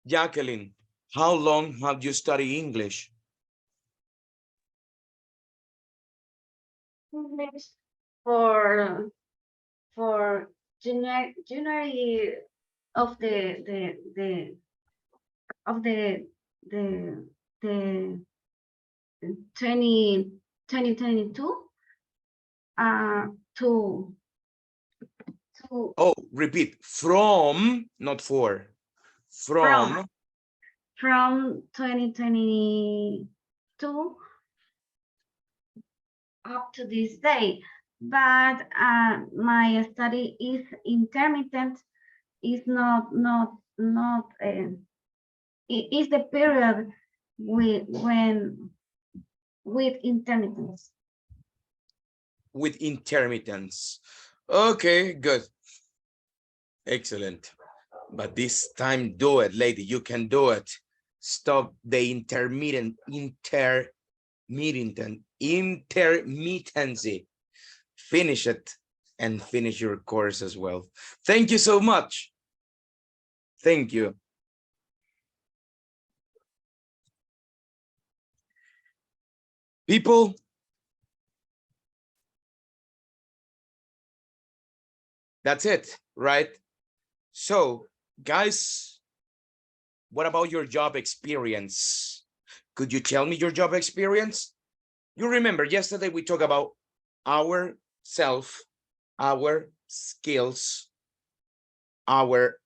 Speaker 1: Jacqueline? How long have you studied English?
Speaker 9: For January of the 2022, to
Speaker 1: Oh, repeat. From, not for. From.
Speaker 9: from 2022 up to this day, but my study is intermittent. Is not it is the period with intermittence.
Speaker 1: With intermittence. Okay, good. Excellent. But this time, do it, lady. You can do it. Stop the intermittency. Finish it and finish your course as well. Thank you so much. Thank you. People, that's it, right? So, guys, what about your job experience? Could you tell me your job experience? You remember yesterday we talked about our self, our skills, our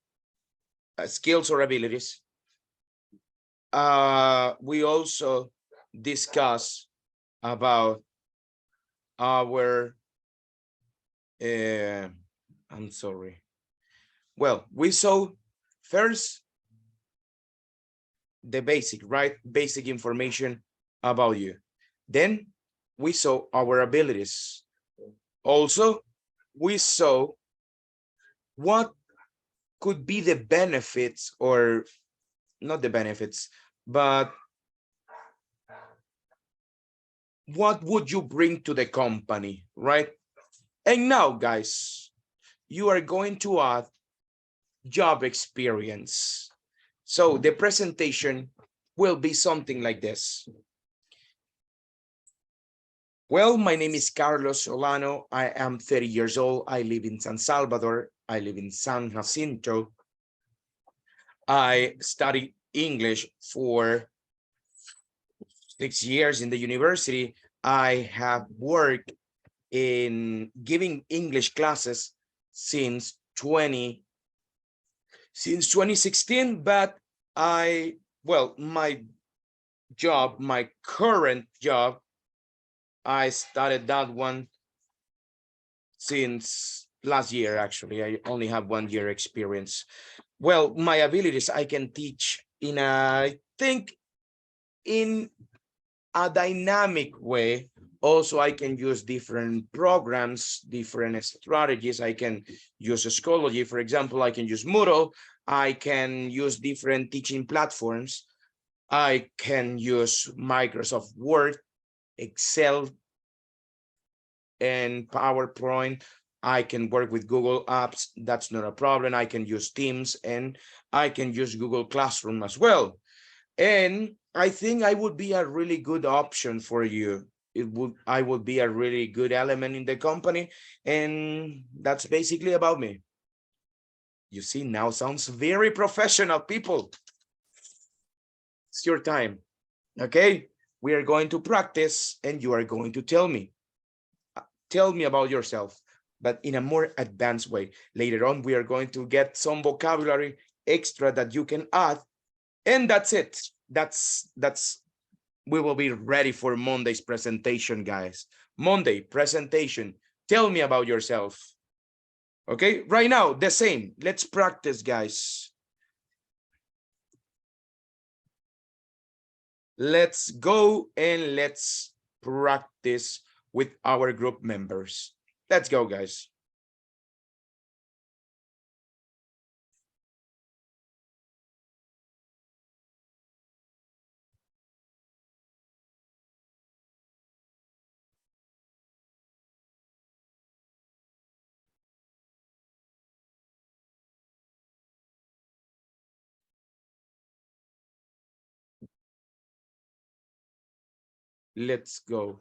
Speaker 1: skills or abilities. We also discuss about our I'm sorry. Well, we saw first the basic, right? Basic information about you. Then we saw our abilities. Also, we saw what could be the benefits, or not the benefits, but what would you bring to the company, right? And now, guys, you are going to add job experience. So the presentation will be something like this. Well, my name is Carlos Solano. I am 30 years old. I live in San Salvador. I live in San Jacinto. I studied English for 6 years in the university. I have worked in giving English classes since 2016, but my current job, I started that one since last year. Actually, I only have 1 year experience. Well, my abilities, I can teach in I think in a dynamic way. Also, I can use different programs, different strategies. I can use Schoology, for example. I can use Moodle. I can use different teaching platforms. I can use Microsoft Word, Excel, and PowerPoint. I can work with Google Apps. That's not a problem. I can use Teams, and I can use Google Classroom as well. And I think I would be a really good option for you. I would be a really good element in the company. And that's basically about me. You see, now sounds very professional, people. It's your time. Okay, we are going to practice and you are going to tell me. Tell me about yourself, but in a more advanced way. Later on, we are going to get some vocabulary extra that you can add. And that's it. We will be ready for Monday's presentation, guys. Monday presentation. Tell me about yourself. Okay, right now, the same. Let's practice, guys. Let's go and let's practice with our group members. Let's go, guys. Let's go.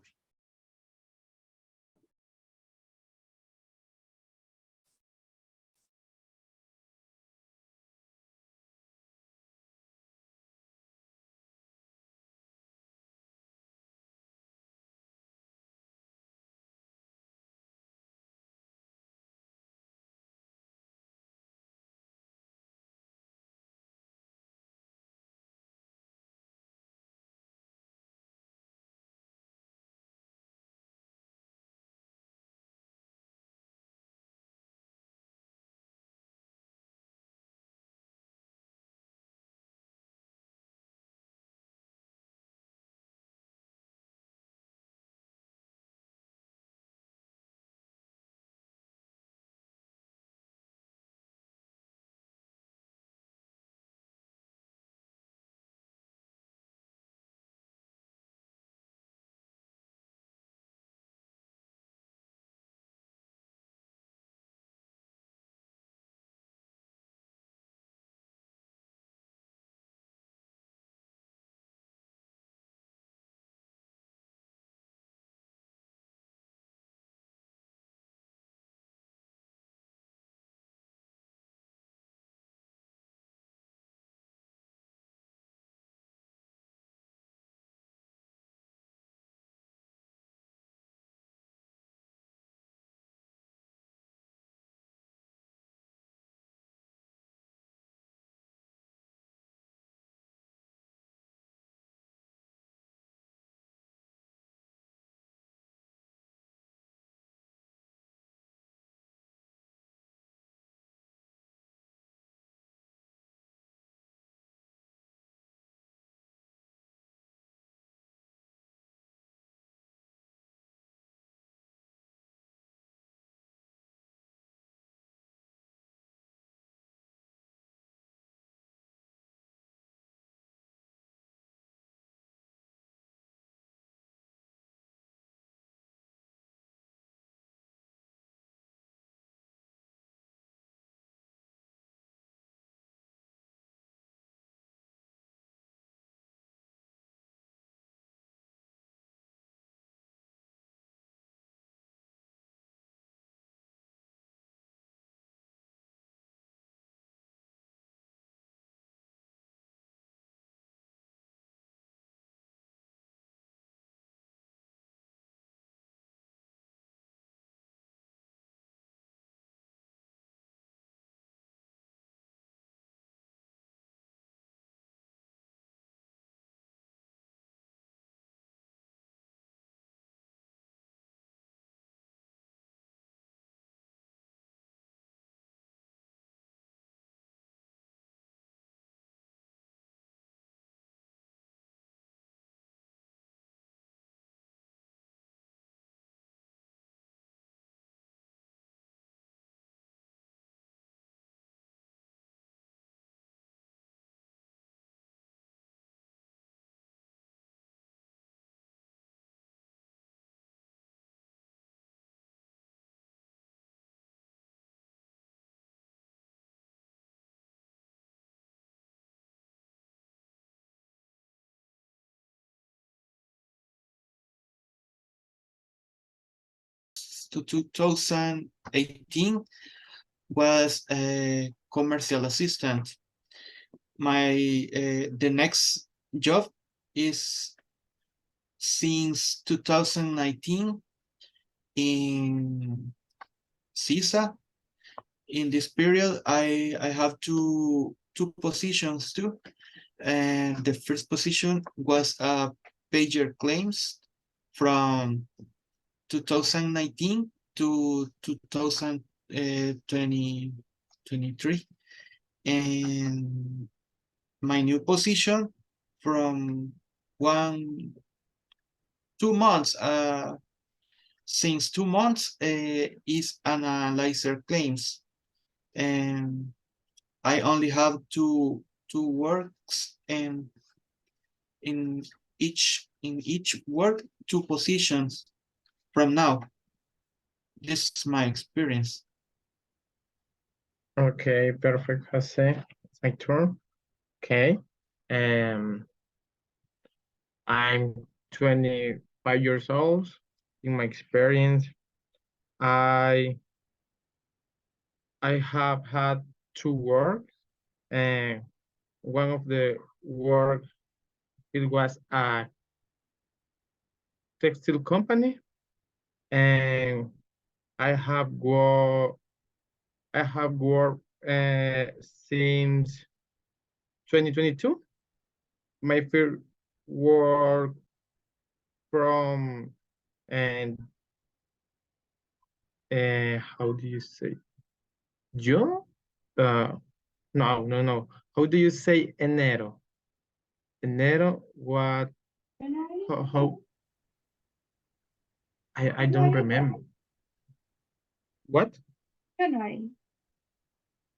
Speaker 3: to 2018 was a commercial assistant. The next job is since 2019 in CISA. In this period, I have two positions too. And the first position was pager claims from 2019 to 2023. And my new position from 2 months, since 2 months is analyzer claims. And I only have two works, and in each work 2 positions from now. This is my experience.
Speaker 6: Okay, perfect, Jose. It's my turn. Okay. I'm 25 years old. In my experience, I have had 2 work, and one of the work, it was a textile company, and I have worked since 2022. My first work from, and how do you say, June? No. How do you say enero? Enero, what? How? I don't remember. What?
Speaker 9: January.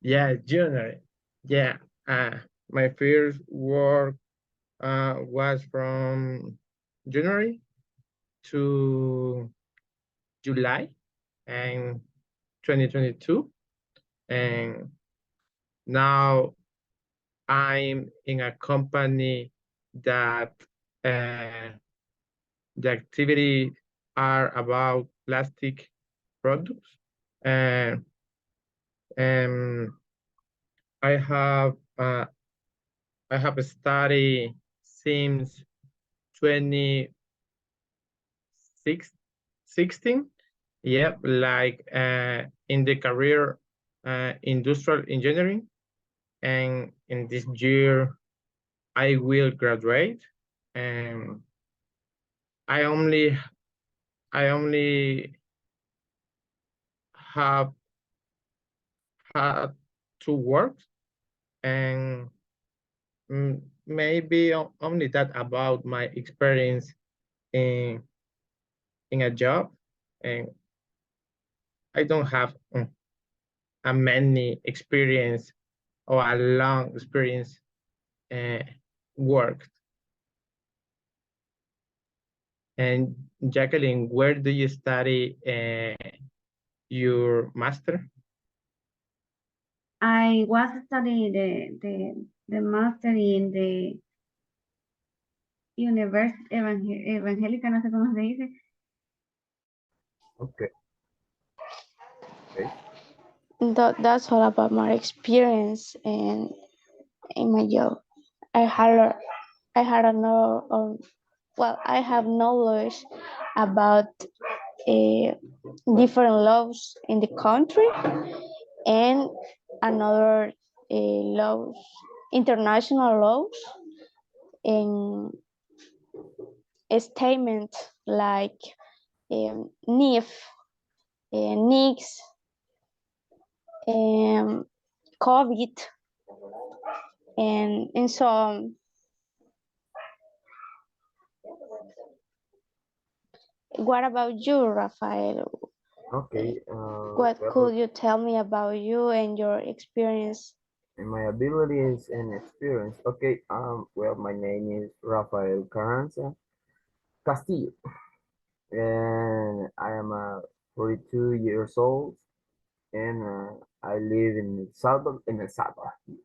Speaker 6: Yeah, January. Yeah. My first work was from January to July and 2022. And now I'm in a company that the activity are about plastic products. And I have studied since 2016. Yep, like in the career industrial engineering. And in this year, I will graduate. And I only have had 2 works, and maybe only that about my experience in a job. And I don't have a many experience or a long experience work. And Jacqueline, where do you study your master?
Speaker 9: I was studying the master in the University Evangélica, no sé cómo se dice.
Speaker 14: Okay. Okay.
Speaker 10: That's all about my experience in my job. I had a know I have knowledge about different laws in the country and another laws, international laws, and a statement like NIF, NICS, COVID, and so on. What about you, Rafael?
Speaker 14: Okay.
Speaker 10: What
Speaker 14: Well,
Speaker 10: could you tell me about you and your experience?
Speaker 14: and my abilities and experience. Okay. Well, my name is Rafael Carranza Castillo, and I am 42 years old, and I live in El Salvador,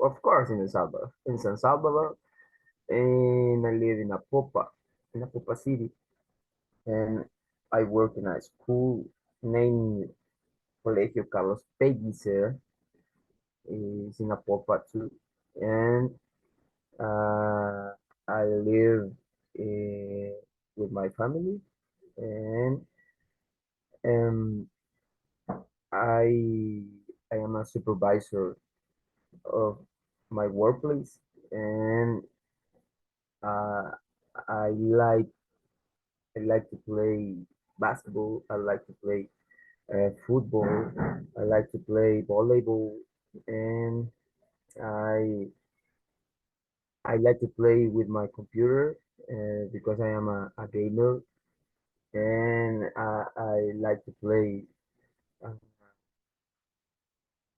Speaker 14: of course, in El Salvador, in San Salvador, and I live in Apopa City, and I work in a school named Colegio Carlos Pellicer is in Apopa too, and I live with my family, and um, I I am a supervisor of my workplace, and uh, I like I like to play basketball. I like to play football. I like to play volleyball, and I I like to play with my computer because I am a gamer, and I like to play. Uh,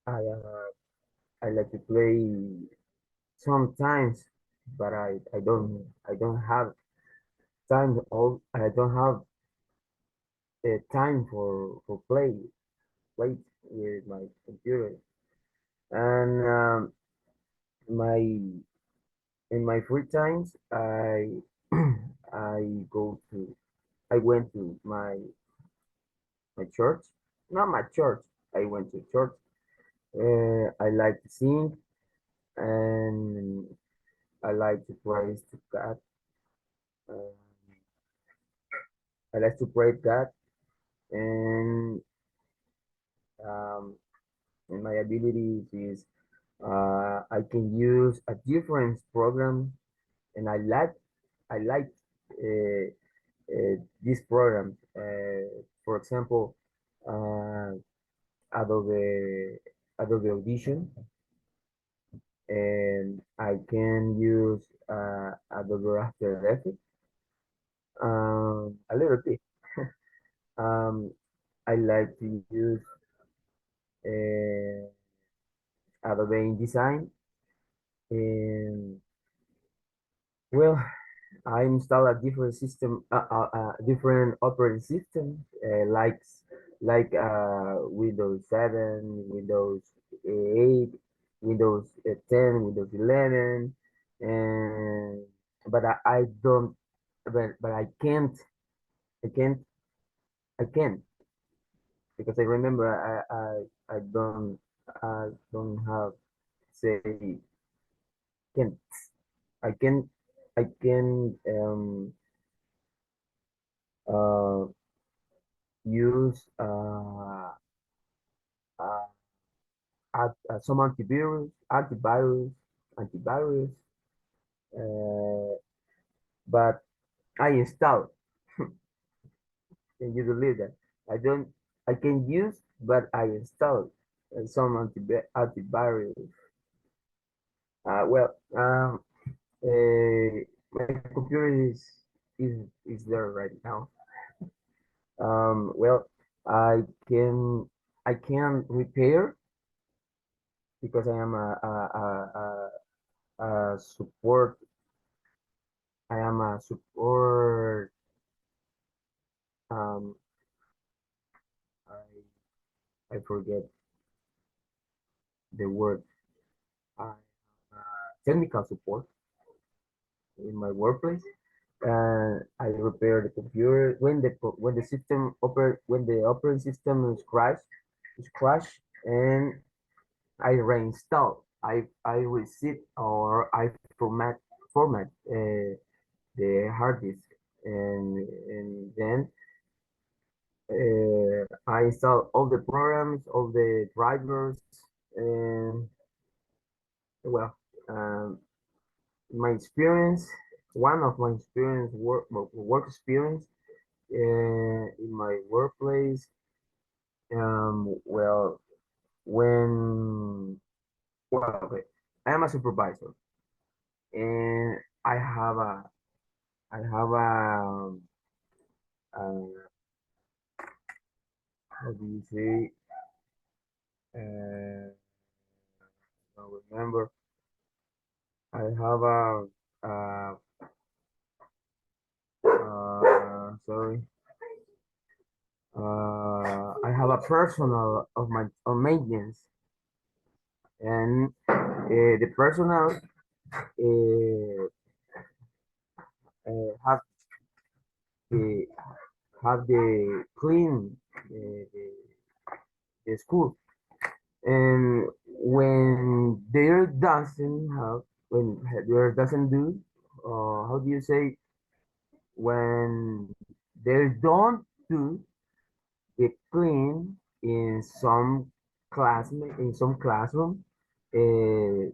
Speaker 14: I I like to play sometimes, but I don't have time. All I don't have time for play with my computer, and my in my free times I go to I went to my church, not my church. I went to church. I like to sing, and I like to praise to God. Uh, I like to praise God, and um, and my abilities is I can use a different program, and I like uh, this program. For example, uh, Adobe Adobe Audition, and I can use Adobe After Effects a little bit. Um, I like to use uh, Adobe InDesign, and well, I install a different system, different operating system, like Windows 7, Windows 8, Windows 10, Windows 11, and but I don't, but I can't, I can't because I remember I don't have say can't I can I can uh use uh, some antivirus, uh, but I install. Can you believe that? I don't. I can use, but I install some antivirus. Well, my computer is there right now. Well, I can I can repair because I am a support. I am a support. Um, I forget the word. I technical support in my workplace. I repair the computer when the system operate when the operating system is crash, and I reinstall. I reset or I format the hard disk, and then I install all the programs, all the drivers, and well, um, my experience, one of my experience work experience in my workplace. Well, when well, okay, I am a supervisor, and I have a how do you say? I don't remember. I have sorry. I have a personal of my on maintenance, and the personal have the have the clean the, the school. And when there doesn't have, when there doesn't do, how do you say, when they don't do the clean in some classroom, the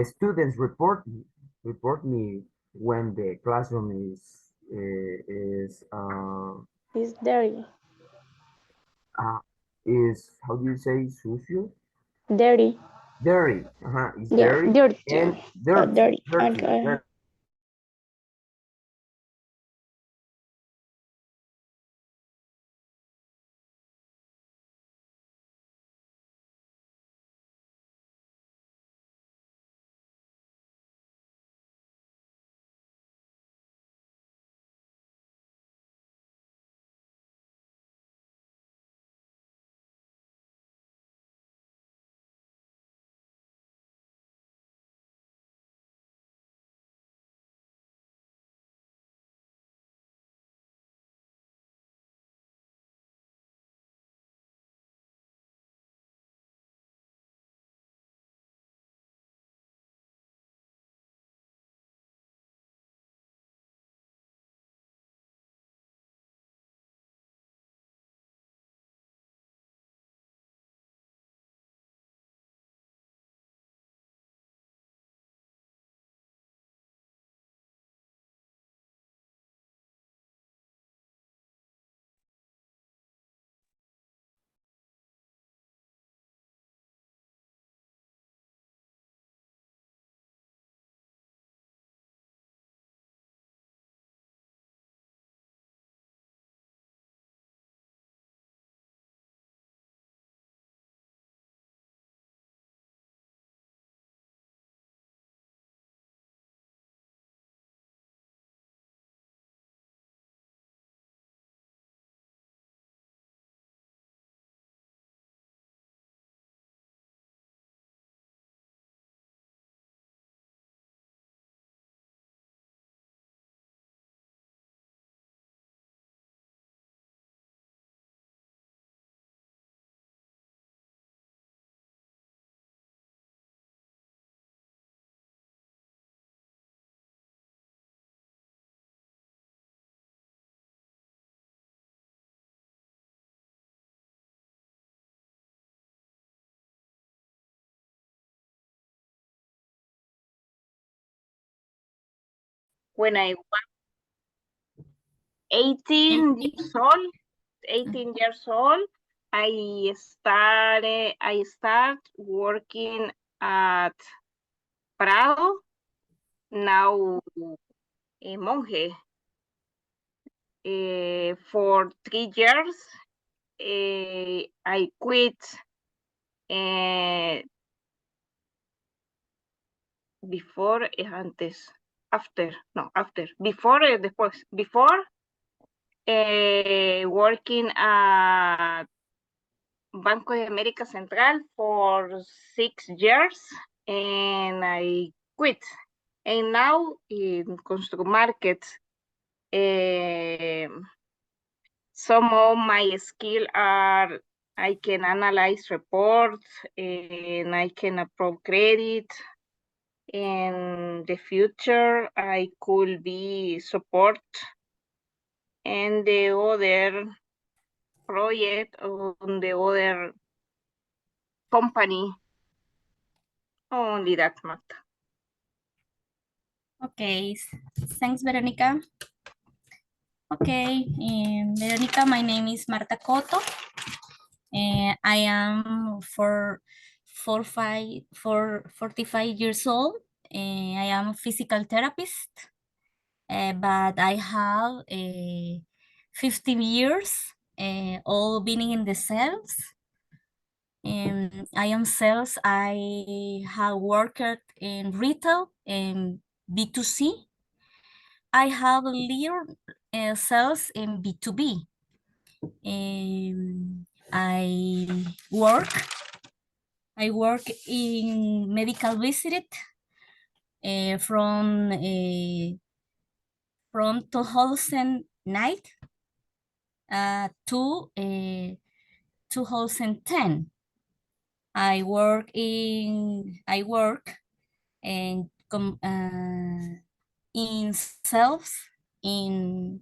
Speaker 14: students report me when the classroom
Speaker 10: It's dirty.
Speaker 14: uh, is, how do you say, sucio?
Speaker 10: Dirty.
Speaker 14: Dirty. It's
Speaker 10: Yeah,
Speaker 14: dirty
Speaker 10: dirty.
Speaker 14: and
Speaker 10: Oh,
Speaker 14: dirty,
Speaker 10: dirty.
Speaker 14: dirty,
Speaker 10: Okay.
Speaker 14: dirty.
Speaker 2: When I was 18 years old, I start working at Prado, now a monje. For 3 years, I quit before, antes, after, no, after, before, después, before working at Banco de América Central for 6 years, and I quit. And now in Construct Market, some of my skills are I can analyze reports and I can approve credit. In the future, I could be support and the other project on the other company. Only that, Marta.
Speaker 8: Okay, thanks, Veronica. Okay, Veronica, my name is Marta Cotto. I am 45 years old. I am a physical therapist, but I have 15 years all being in the sales. I am sales. I have worked in retail and B2C. I have learned sales in B2B. I work in medical visit from 2009 to 2010. I work in sales in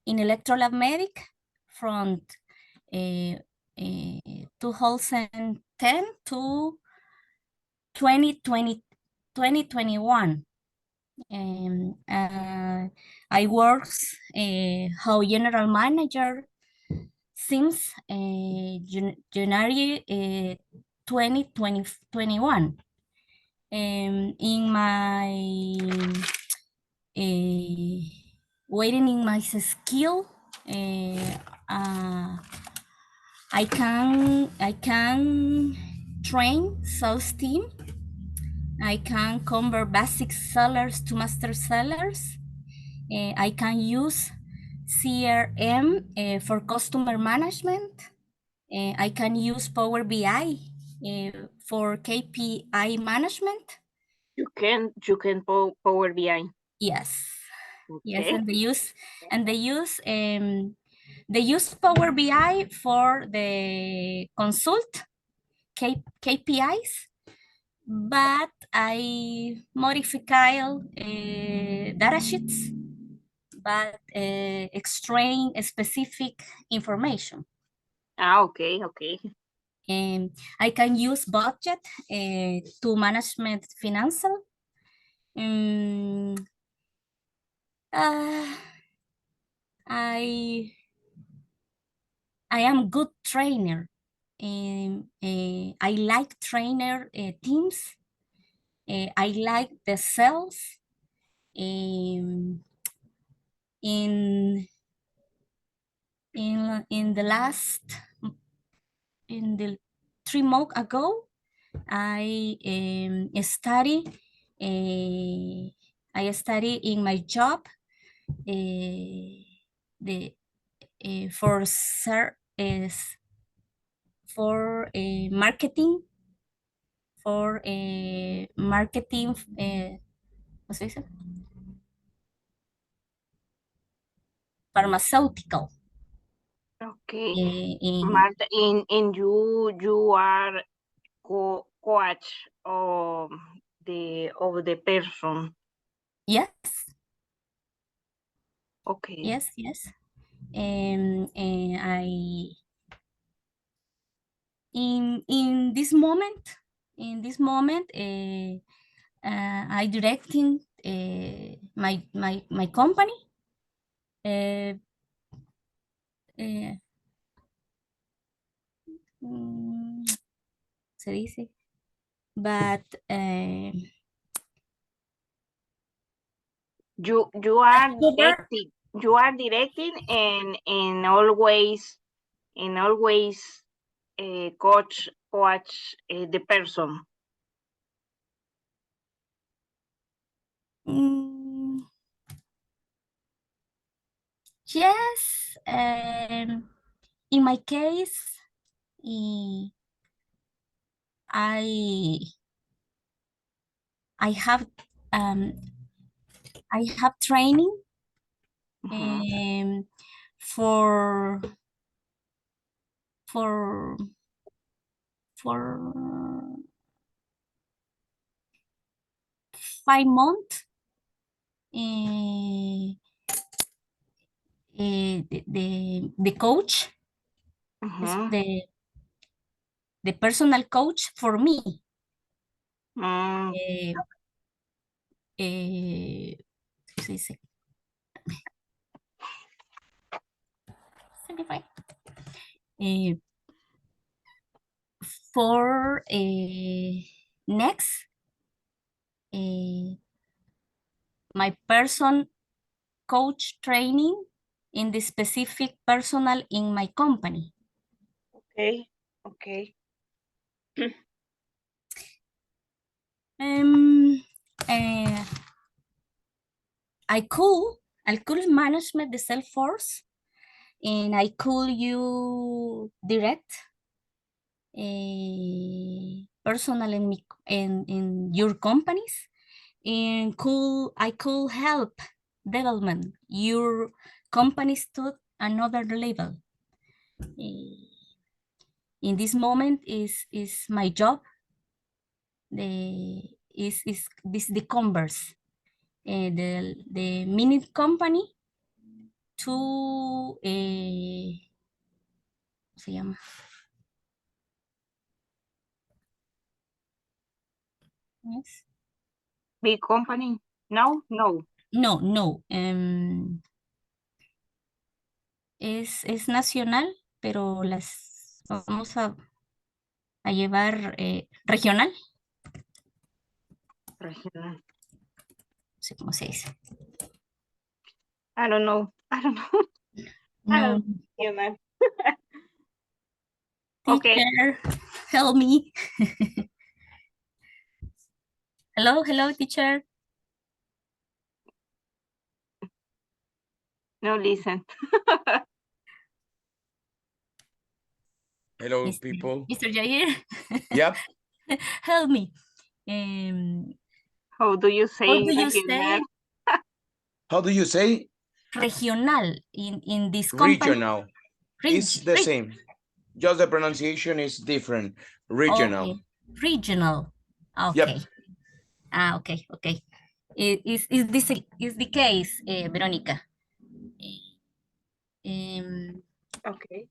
Speaker 8: electrolab medic from 2010 to 2021. I works how general manager since January 2021. In my waiting in my skill, I can train sales team. I can convert basic sellers to master sellers. I can use CRM for customer management. I can use Power BI for KPI management.
Speaker 2: You can Power BI.
Speaker 8: Yes.
Speaker 2: Okay.
Speaker 8: Yes, and they use Power BI for the consult KPIs, but I modify data sheets, but extract specific information.
Speaker 2: Okay.
Speaker 8: And I can use budget to management financial. I am good trainer. I like trainer teams. I like the sales. In the 3 months ago, I study in my job for marketing ¿cómo se dice? Pharmaceutical.
Speaker 2: Okay. Marta, and you are coach of the person.
Speaker 8: Yes.
Speaker 2: Okay.
Speaker 8: Yes. And I in this moment I directing my company. Se dice, but
Speaker 2: you are directing and always coach the person.
Speaker 8: Yes, in my case, I have training for 5 months. The coach is the personal coach for me. For next, my person coach training in the specific personal in my company.
Speaker 2: Okay.
Speaker 8: I could management the Salesforce, and I could you direct personal in your companies, and I could help development your company's another level. In this moment is my job. Is this the Converse, the minute company to se llama yes.
Speaker 2: Big company? No.
Speaker 8: No. Es nacional, pero las vamos a llevar regional.
Speaker 2: Regional.
Speaker 8: No sé cómo se dice.
Speaker 2: I don't know.
Speaker 8: No.
Speaker 2: Regional.
Speaker 8: Teacher,
Speaker 2: Okay.
Speaker 8: help me. Hello, teacher.
Speaker 2: No, listen.
Speaker 1: Hello, people.
Speaker 8: Mr. Jair.
Speaker 1: Yep.
Speaker 8: Help me.
Speaker 2: How do you say
Speaker 8: How do you
Speaker 2: regional?
Speaker 8: say
Speaker 1: How do you say?
Speaker 8: regional in this company?
Speaker 1: Regional. It's the same. Just the pronunciation is different. Regional.
Speaker 8: Okay. Regional. Okay.
Speaker 1: Yep.
Speaker 8: Okay. Is this is the case, Veronica?
Speaker 2: Okay.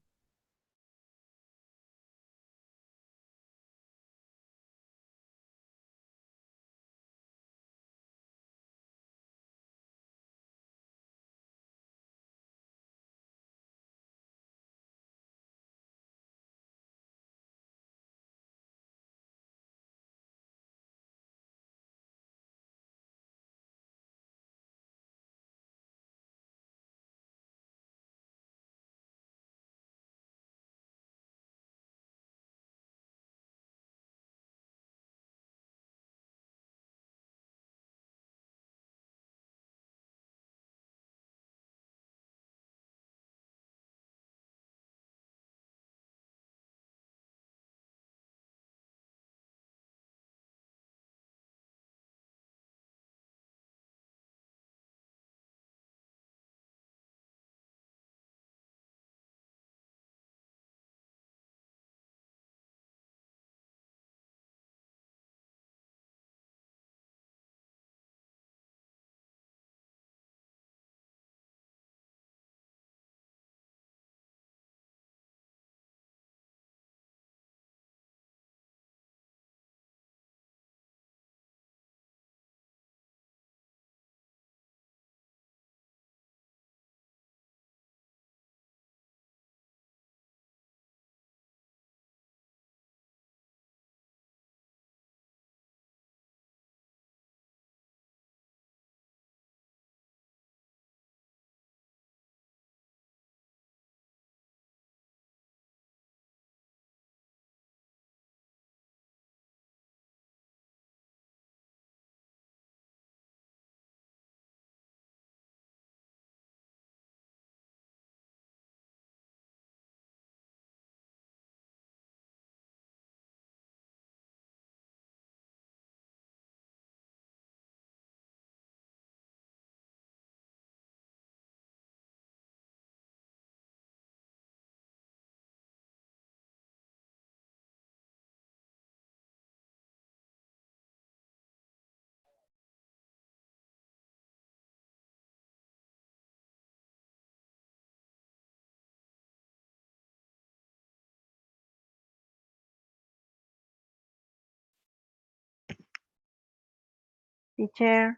Speaker 7: Teacher,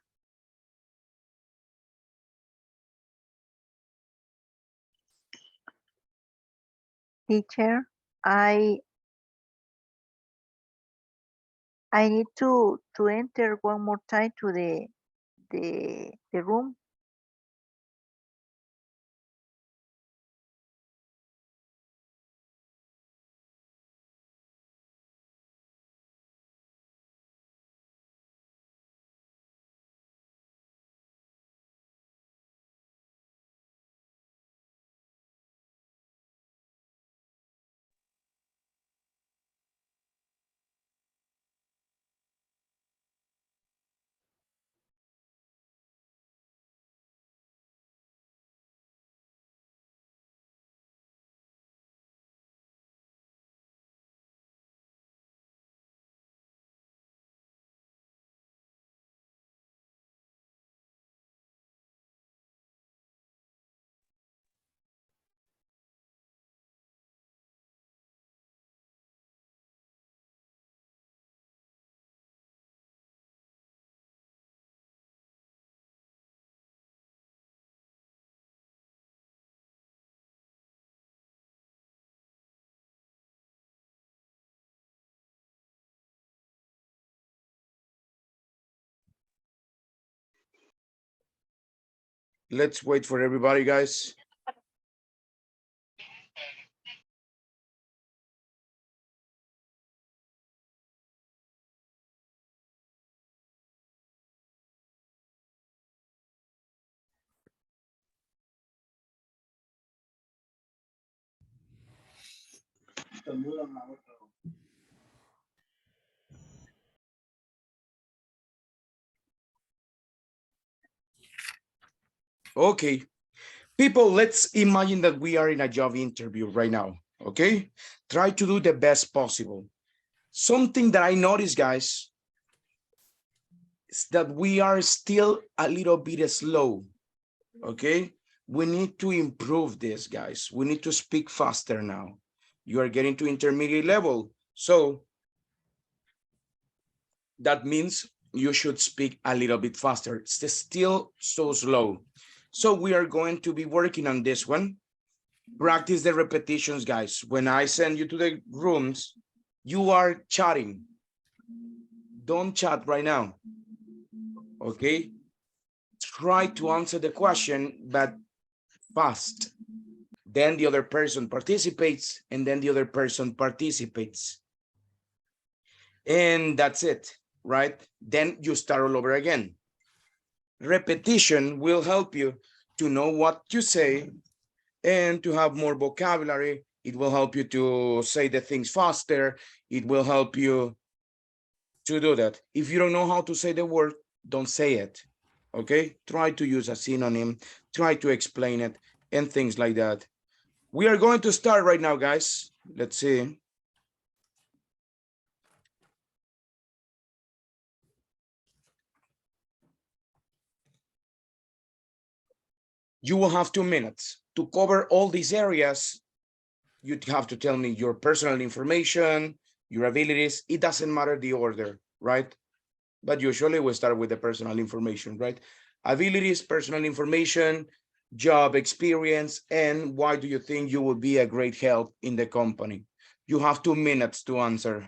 Speaker 7: teacher, I need to enter one more time to the room.
Speaker 1: Let's wait for everybody, guys. Okay, people, let's imagine that we are in a job interview right now, okay? Try to do the best possible. Something that I noticed, guys, is that we are still a little bit slow, okay? We need to improve this, guys. We need to speak faster now. You are getting to intermediate level, so that means you should speak a little bit faster. It's still so slow. So we are going to be working on this one. Practice the repetitions, guys. When I send you to the rooms, you are chatting. Don't chat right now, okay? Try to answer the question, but fast. Then the other person participates, and then the other person participates. And that's it, right? Then you start all over again. Repetition will help you to know what you say and to have more vocabulary. It will help you to say the things faster. It will help you to do that. If you don't know how to say the word, don't say it, okay? Try to use a synonym, try to explain it, and things like that. We are going to start right now, guys. Let's see. You will have 2 minutes to cover all these areas. You have to tell me your personal information, your abilities. It doesn't matter the order, right? But usually we start with the personal information, right? Abilities, personal information, job experience, and why do you think you would be a great help in the company? You have 2 minutes to answer.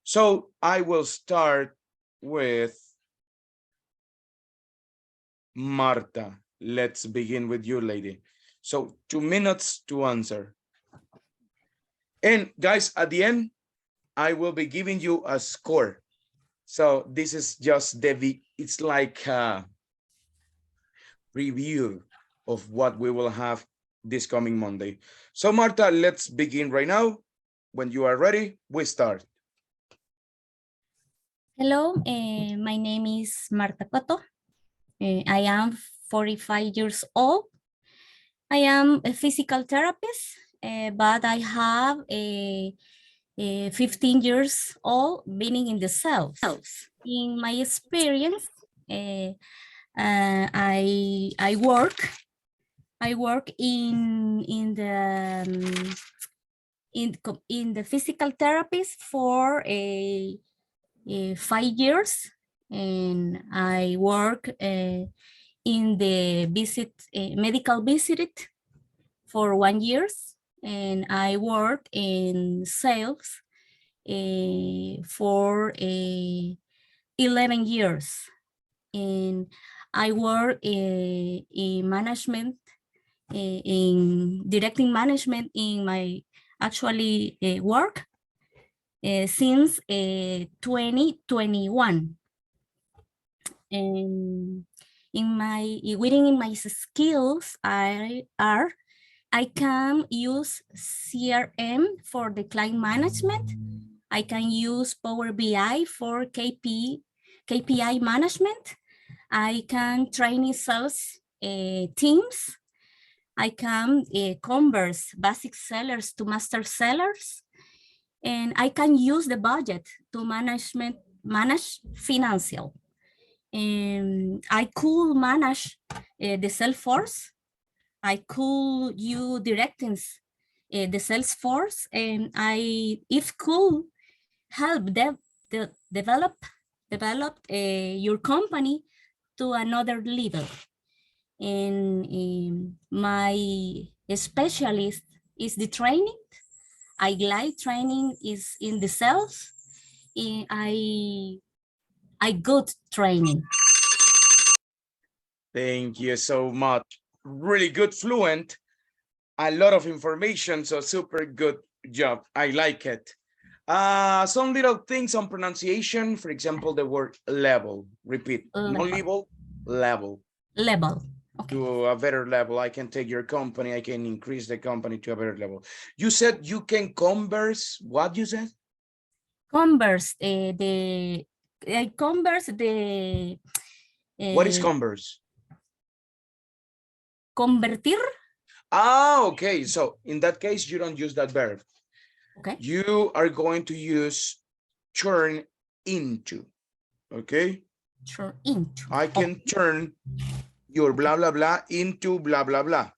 Speaker 1: So I will start with Marta. Let's begin with you, lady. So 2 minutes to answer. And guys, at the end, I will be giving you a score. So this is just it's like a review of what we will have this coming Monday. So Marta, let's begin right now. When you are ready, we start.
Speaker 8: Hello, my name is Marta Cotto. I am 45 years old. I am a physical therapist, but I have a 15 years old being in the cells. In my experience, I work in the physical therapist for 5 years, and I work in the medical visit for 1 year, and I work in sales for 11 years, and I work in management, in directing management in my actually work since 2021. And within my skills I can use CRM for the client management. I can use Power BI for KPI management. I can train sales teams. I can converse basic sellers to master sellers. And I can use the budget to manage financial. I could manage the sales force. I could use directings the sales force, and it could help them to develop your company to another level. And my specialist is the training. I like training is in the sales. I got training.
Speaker 1: Thank you so much. really good fluent, a lot of information, so super good job. I like it. Some little things on pronunciation, for example, the word level. Repeat, no level, level.
Speaker 8: Level. Okay.
Speaker 1: To a better level. I can take your company, I can increase the company to a better level. You said you can converse, what you said?
Speaker 8: Converse, converse the...
Speaker 1: What is converse?
Speaker 8: Convertir.
Speaker 1: Ah, okay. So in that case, you don't use that verb.
Speaker 8: Okay.
Speaker 1: You are going to use turn into, okay?
Speaker 8: Turn into.
Speaker 1: I can turn your blah, blah, blah into blah, blah, blah.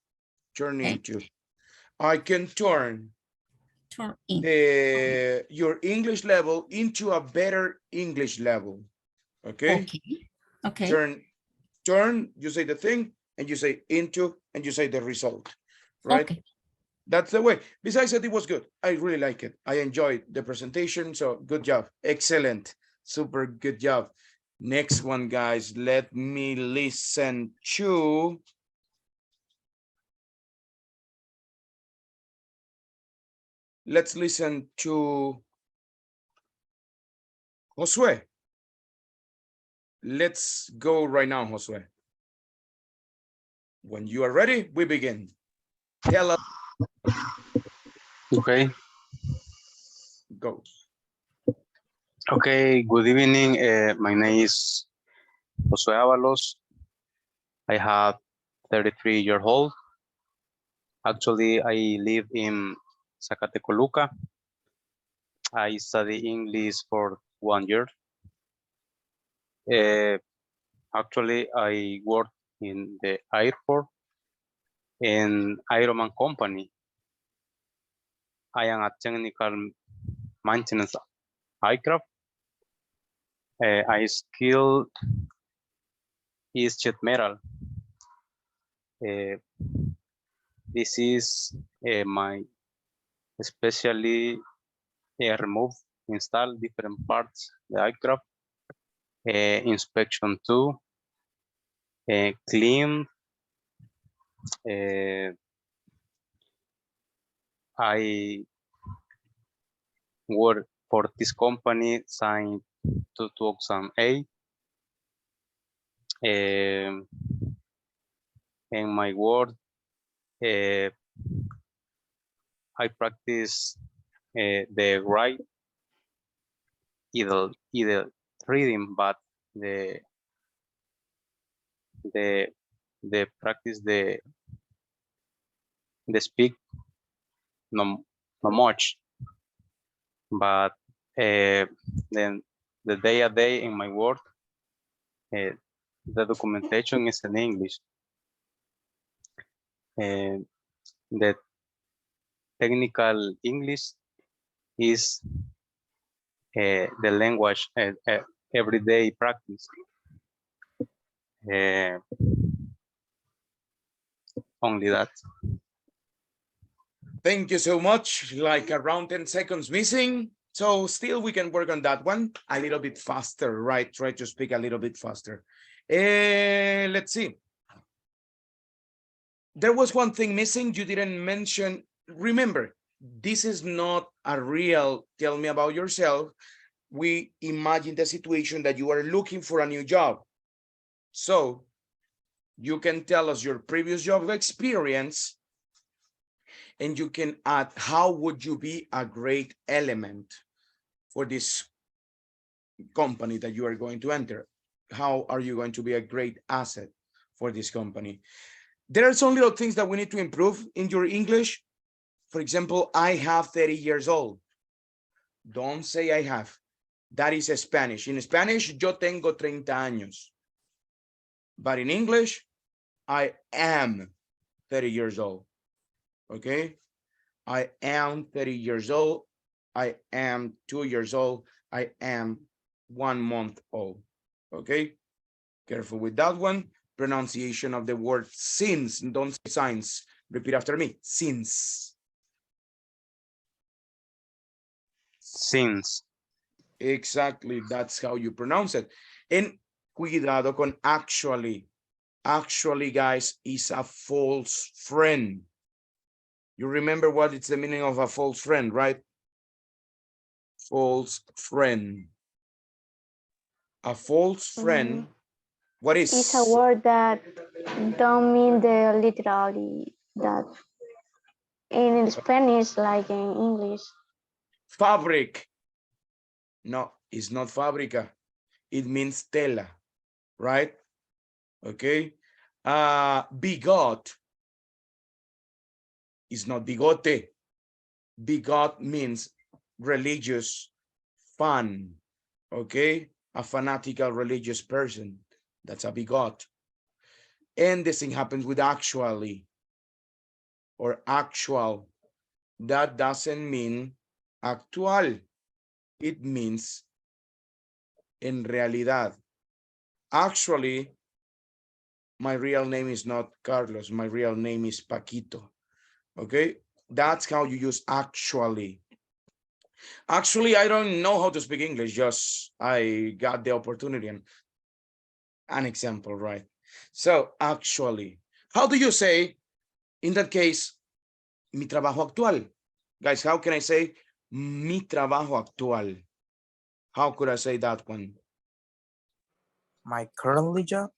Speaker 1: Turn into. I can turn your English level into a better English level. Okay.
Speaker 8: Okay.
Speaker 1: Turn, you say the thing, and you say into, and you say the result, right?
Speaker 8: Okay.
Speaker 1: That's the way. Besides that, it was good. I really like it. I enjoyed the presentation. So good job. Excellent. Super good job. Next one, guys. Let me listen to. Let's listen to Josue. Let's go right now, Josue. When you are ready, we begin. Tell us.
Speaker 16: Okay.
Speaker 1: Go.
Speaker 16: Okay, good evening. My name is Josue Avalos. I have 33 years old. Actually, I live in Zacatecoluca. I study English for 1 year. Actually, I work in the airport in Ironman company. I am a technical maintenance aircraft. I skill is sheet metal. This is my especially remove, install different parts the aircraft, inspection too, clean. I work for this company since 2008. In my work, I practice the right, either reading, but the practice the speak no much, but then the day a day in my work, the documentation is in English. The technical English is the language everyday practice. Only that.
Speaker 1: Thank you so much. Like around 10 seconds missing. So still we can work on that one a little bit faster, right? Try to speak a little bit faster. Let's see. There was one thing missing. You didn't mention. Remember, this is not a real tell me about yourself. We imagine the situation that you are looking for a new job. So you can tell us your previous job experience, and you can add how would you be a great element for this company that you are going to enter. How are you going to be a great asset for this company? There are some little things that we need to improve in your English. For example, I have 30 years old. Don't say I have. That is Spanish. In Spanish, yo tengo 30 años. But in English, I am 30 years old. Okay? I am 30 years old. I am 2 years old. I am 1 month old. Okay? Careful with that one. Pronunciation of the word since. Don't say signs. Repeat after me. Since.
Speaker 16: Since.
Speaker 1: Exactly. That's how you pronounce it. And cuidado con actually. actually, guys, is a false friend. You remember what is the meaning of a false friend, right? False friend. A false friend, what is?
Speaker 10: It's a word that don't mean the literally that in Spanish like in English.
Speaker 1: Fabric. No, it's not fábrica. It means tela, right? Okay. Bigot is not bigote. Bigot means religious fan. Okay. A fanatical religious person. That's a bigot. And the same happens with actually or actual. That doesn't mean actual. It means en realidad. Actually, my real name is not Carlos. My real name is Paquito. Okay, that's how you use actually. Actually, I don't know how to speak English. Just I got the opportunity and an example, right? So actually, how do you say in that case, mi trabajo actual? Guys, how can I say mi trabajo actual? How could I say that one?
Speaker 17: My currently job?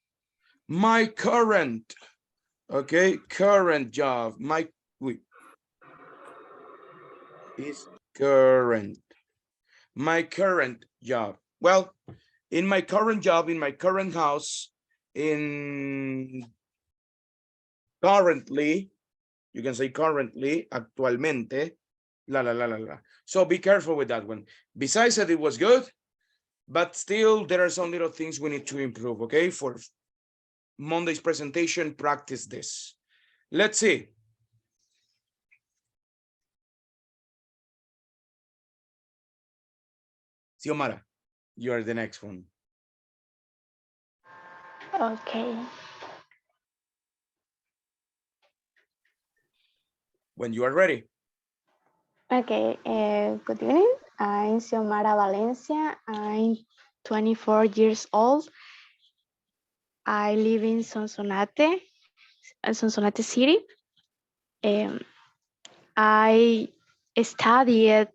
Speaker 1: My current, okay, current job. My, wait, is current. My current job. Well, in my current job, in my current house, in currently, you can say currently, actualmente, la la la la la. So be careful with that one. Besides that, it was good, but still there are some little things we need to improve, okay? For Monday's presentation, practice this. Let's see. Xiomara, you are the next one.
Speaker 10: Okay.
Speaker 1: When you are ready.
Speaker 10: Okay, good evening. I'm Xiomara Valencia. I'm 24 years old. I live in Sonsonate City. I studied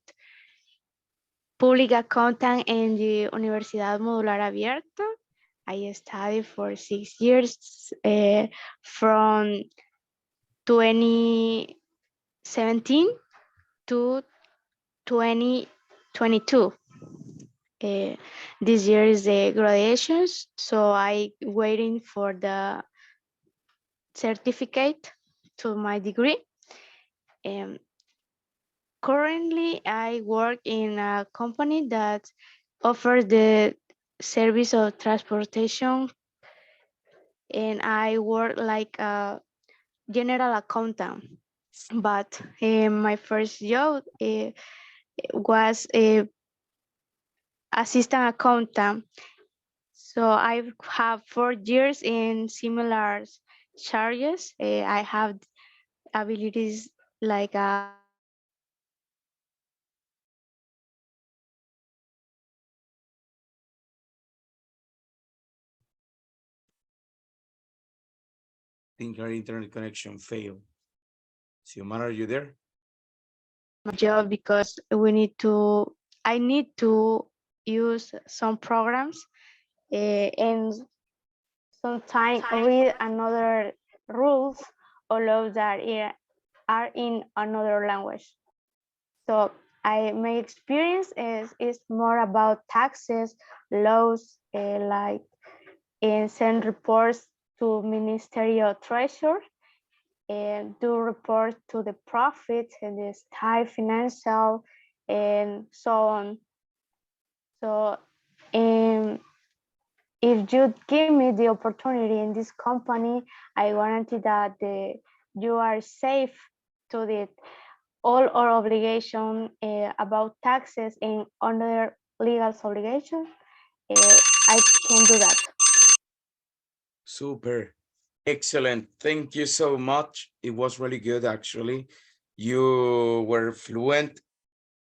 Speaker 10: public accounting in the Universidad Modular Abierta. I studied for 6 years from 2017 to 2022. This year is the graduations, so I waiting for the certificate to my degree. Currently, I work in a company that offers the service of transportation, and I work like a general accountant. But my first job was a assistant accountant. So I have 4 years in similar charges. I have abilities like
Speaker 1: think our internet connection failed. Xiomara, are you there?
Speaker 10: job because I need to use some programs and sometimes read another rules or laws that are in another language. So my experience is more about taxes, laws, like and send reports to Ministry of Treasury and do report to the profit and the style financial and so on. So if you give me the opportunity in this company, I guarantee that you are safe to the all our obligation about taxes and other legal obligations. I can do that.
Speaker 1: Super. Excellent. Thank you so much. It was really good, actually. You were fluent.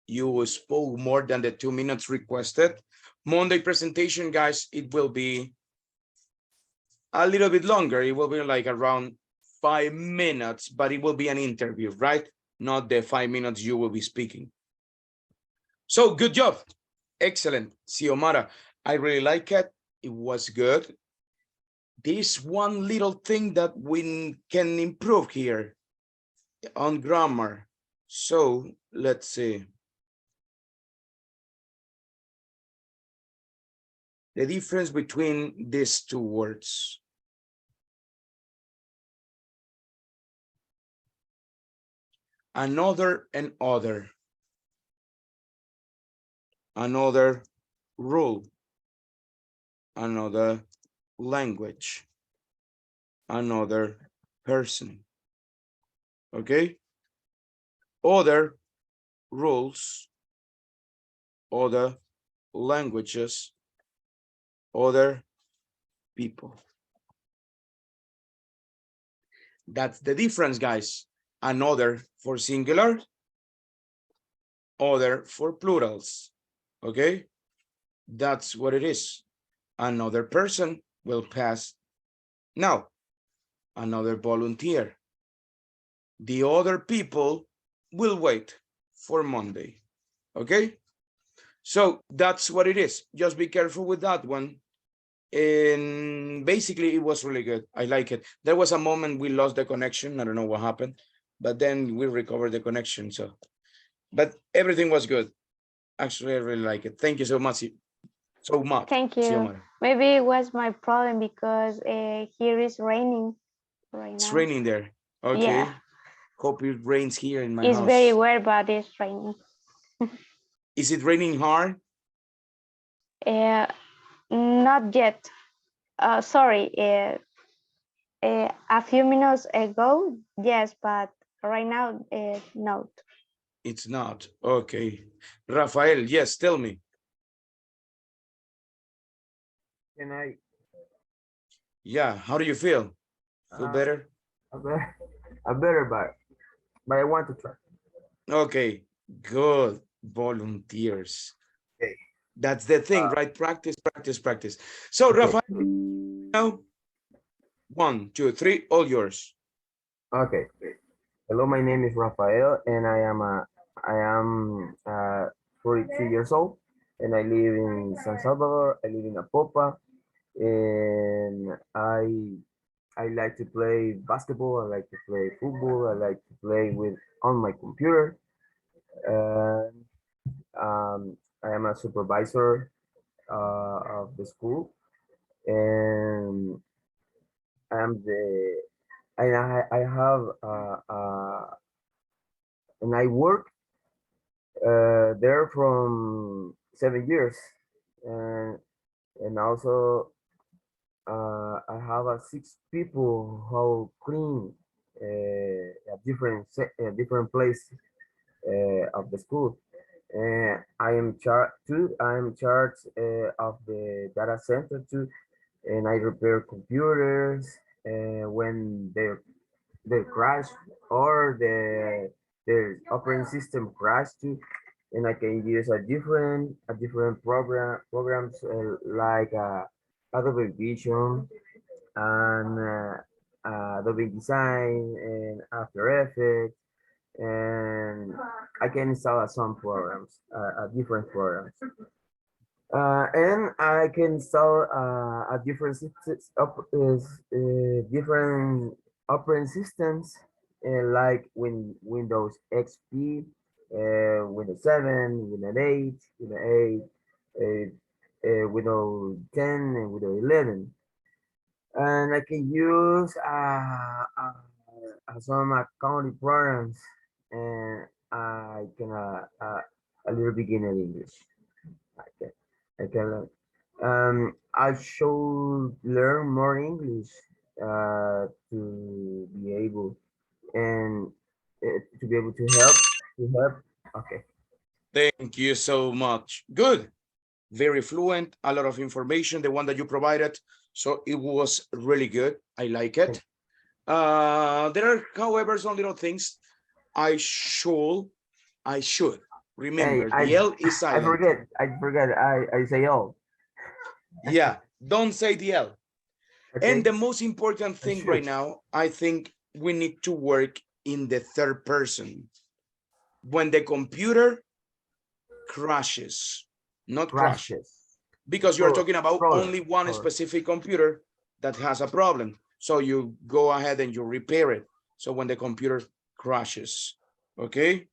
Speaker 1: You spoke more than the 2 minutes requested. Monday presentation, guys, it will be a little bit longer. It will be like around 5 minutes, but it will be an interview, right? Not the 5 minutes you will be speaking. So good job. Excellent, Xiomara. I really like it. It was good. There's one little thing that we can improve here on grammar. So let's see. The difference between these two words. Another and other. Another rule. Another language. Another person. Okay? Other rules, other languages, other people. That's the difference, guys. Another for singular, other for plurals. Okay? That's what it is. Another person will pass now. Another volunteer. The other people will wait for Monday. Okay? So that's what it is. Just be careful with that one. And basically, it was really good. I like it. There was a moment we lost the connection. I don't know what happened, but then we recovered the connection. So, but everything was good. Actually, I really like it. Thank you so much. So much.
Speaker 10: Thank you.
Speaker 1: Xiomara.
Speaker 10: Maybe it was my problem because here is raining right
Speaker 1: It's
Speaker 10: now.
Speaker 1: raining there. Okay.
Speaker 10: Yeah,
Speaker 1: Hope it rains here in my
Speaker 10: it's
Speaker 1: house.
Speaker 10: very wet, but it's raining.
Speaker 1: Is it raining hard?
Speaker 10: Not yet. Sorry. A few minutes ago, yes, but right now, no.
Speaker 1: It's not. Okay. Rafael, yes, tell me.
Speaker 14: Can I?
Speaker 1: Yeah, how do you feel? Feel better?
Speaker 14: I better, but I want to try.
Speaker 1: Okay, good. Volunteers.
Speaker 14: Okay.
Speaker 1: That's the thing, right? Practice, practice, practice. So,
Speaker 14: Okay.
Speaker 1: Rafael, now, 1, 2, 3, all yours.
Speaker 14: Okay. Hello, my name is Rafael, and I am 42 years old, and I live in San Salvador. I live in Apopa, and I like to play basketball. I like to play football. I like to play with on my computer. And I am a supervisor of the school, and I'm the and I have and I work there from 7 years, and also I have 6 people who clean a different place of the school. I am charged of the data center too, and I repair computers when they crash, or the operating system crash too, and I can use a different programs like Adobe Vision and Adobe Design and After Effects, and I can install some programs, different programs. And I can install different operating systems, like Windows XP, Windows 7, Windows 8, Windows 10, and Windows 11. And I can use some accounting programs, and I can a little beginner English. I can learn. I should learn more English to be able and to be able to help. Okay.
Speaker 1: Thank you so much. Good. Very fluent, a lot of information, the one that you provided. So it was really good. I like it. There are, however, some little things I should remember.
Speaker 14: Hey,
Speaker 1: The L is silent.
Speaker 14: I forget. I say all.
Speaker 1: Yeah, don't say the L. And the most important thing
Speaker 14: should.
Speaker 1: right now, I think we need to work in the third person. When the computer crashes, not crash, because you're talking about only one specific computer that has a problem. So you go ahead and you repair it. So when the computer crashes, okay?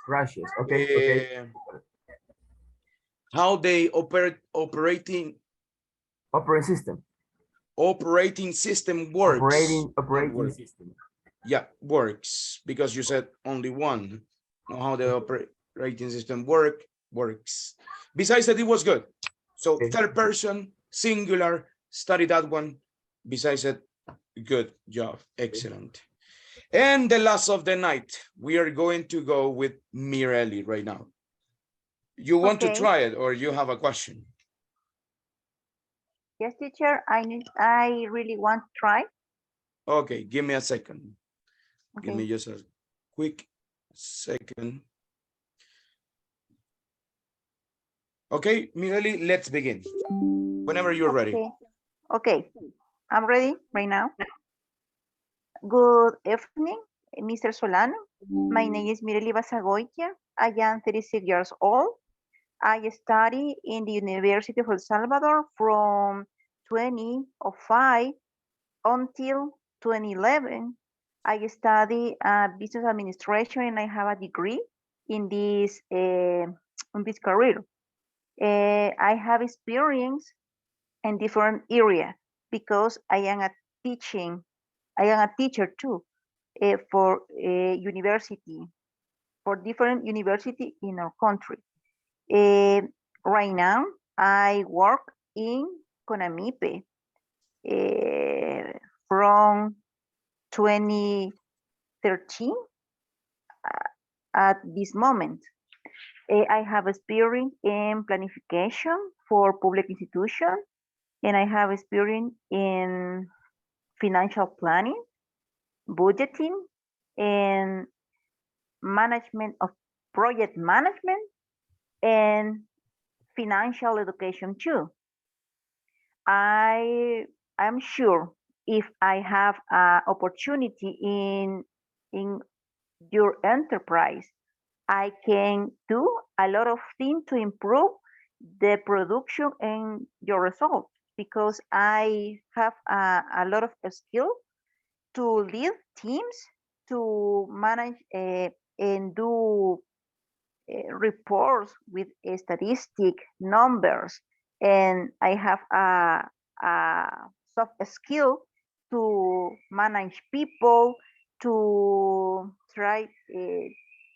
Speaker 14: Crashes, okay.
Speaker 1: How they operating
Speaker 14: system.
Speaker 1: Operating system works.
Speaker 14: Operating system.
Speaker 1: Yeah, works, because you said only one. Know how the operating system works. Besides that, it was good. So third person, singular, study that one. Besides that, good job, excellent. And the last of the night, we are going to go with Mirelli right now. You want to try it, or you have a question?
Speaker 7: Yes, teacher, I really want to try.
Speaker 1: Okay, give me a second.
Speaker 7: Okay.
Speaker 1: Give me just a quick second. Okay, Mirelli, let's begin. Whenever you're ready.
Speaker 7: Okay, I'm ready right now. Good evening, Mr. Solano. My name is Mirelli Basagoitia. I am 36 years old. I study in the University of El Salvador from 2005 until 2011. I study business administration and I have a degree in this career. I have experience in different areas because I am a teacher too for university, for different university in our country. Right now, I work in Conamipe from 2013 at this moment. I have experience in planification for public institutions, and I have experience in financial planning, budgeting, and management of project management, and financial education too. I'm sure if I have an opportunity in your enterprise, I can do a lot of things to improve the production and your results because I have a lot of skill to lead teams, to manage and do reports with statistic numbers, and I have a soft skill to manage people, to try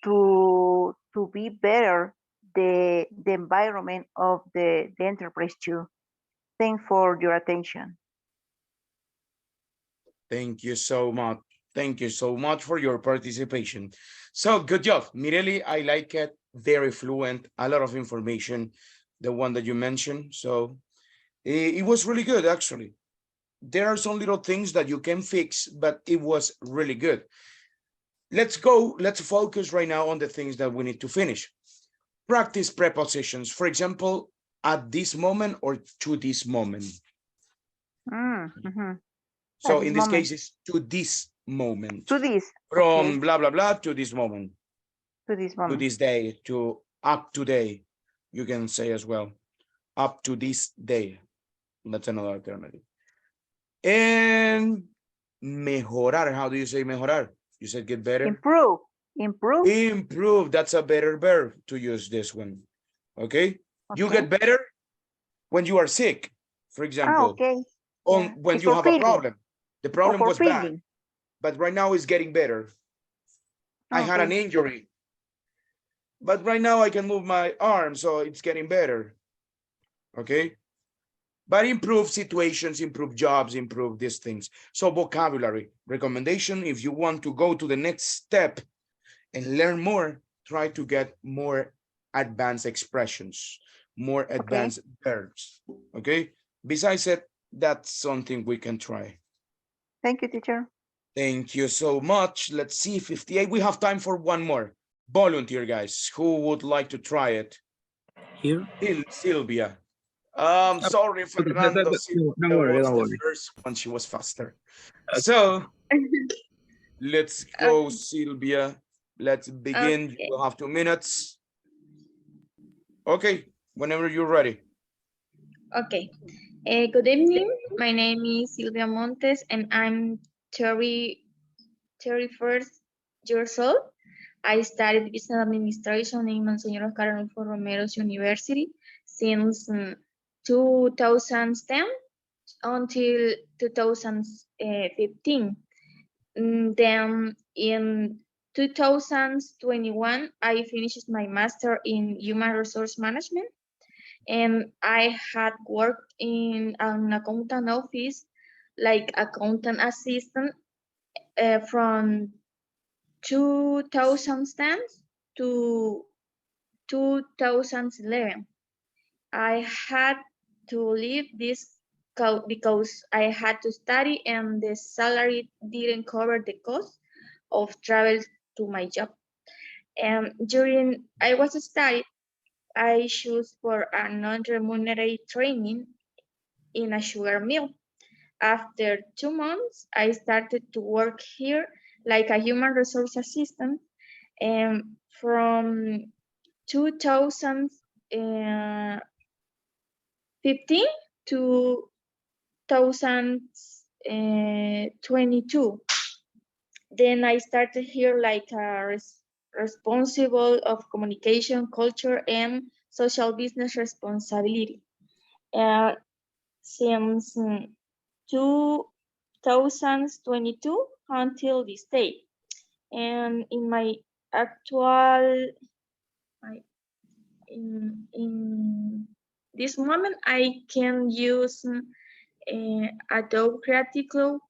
Speaker 7: to be better the environment of the enterprise too. Thanks for your attention.
Speaker 1: Thank you so much. Thank you so much for your participation. So good job, Mirelli. I like it. Very fluent, a lot of information, the one that you mentioned. So it was really good, actually. There are some little things that you can fix, but it was really good. Let's focus right now on the things that we need to finish. Practice prepositions. For example, at this moment or to this moment. So in this case, it's to this moment.
Speaker 7: To this.
Speaker 1: From blah, blah, blah to this moment.
Speaker 7: To this moment.
Speaker 1: To this day, to up to day. You can say as well. Up to this day. That's another alternative. And mejorar. How do you say mejorar? You said get better?
Speaker 7: Improve. Improve.
Speaker 1: Improve. That's a better verb to use this one. Okay? You get better when you are sick, for example. When you have a problem. The problem was bad, but right now it's getting better. I had an injury, but right now I can move my arm, so it's getting better. Okay? But improve situations, improve jobs, improve these things. So vocabulary, recommendation, if you want to go to the next step and learn more, try to get more advanced expressions, more advanced verbs. Okay? Besides it, that's something we can try.
Speaker 7: Thank you, teacher.
Speaker 1: Thank you so much. Let's see, 58. We have time for one more. Volunteer, guys. Who would like to try it?
Speaker 17: Here.
Speaker 1: Sylvia. Sorry, Fernando.
Speaker 17: Don't worry,
Speaker 1: Was
Speaker 17: don't
Speaker 1: the
Speaker 17: worry.
Speaker 1: first one. She was faster. So let's go, Sylvia. Let's begin. You
Speaker 11: Okay.
Speaker 1: will have 2 minutes. Okay, whenever you're ready.
Speaker 11: Okay. Good evening. My name is Silvia Montes, and I'm 31st years old. I studied business administration in Monseñor Oscar Arnulfo Romero's University since 2010 until 2015. Then in 2021, I finished my master in human resource management, and I had worked in an accountant office, like accountant assistant, from 2010 to 2011. I had to leave this because I had to study and the salary didn't cover the cost of travel to my job. And during I was studying, I chose for a non-remunerated training in a sugar mill. After 2 months, I started to work here like a human resource assistant. And from 2015 to 2022. Then I started here like a responsible of communication, culture, and social business responsibility. Since 2022 until this day. And in my actual, in this moment, I can use Adobe Creative Cloud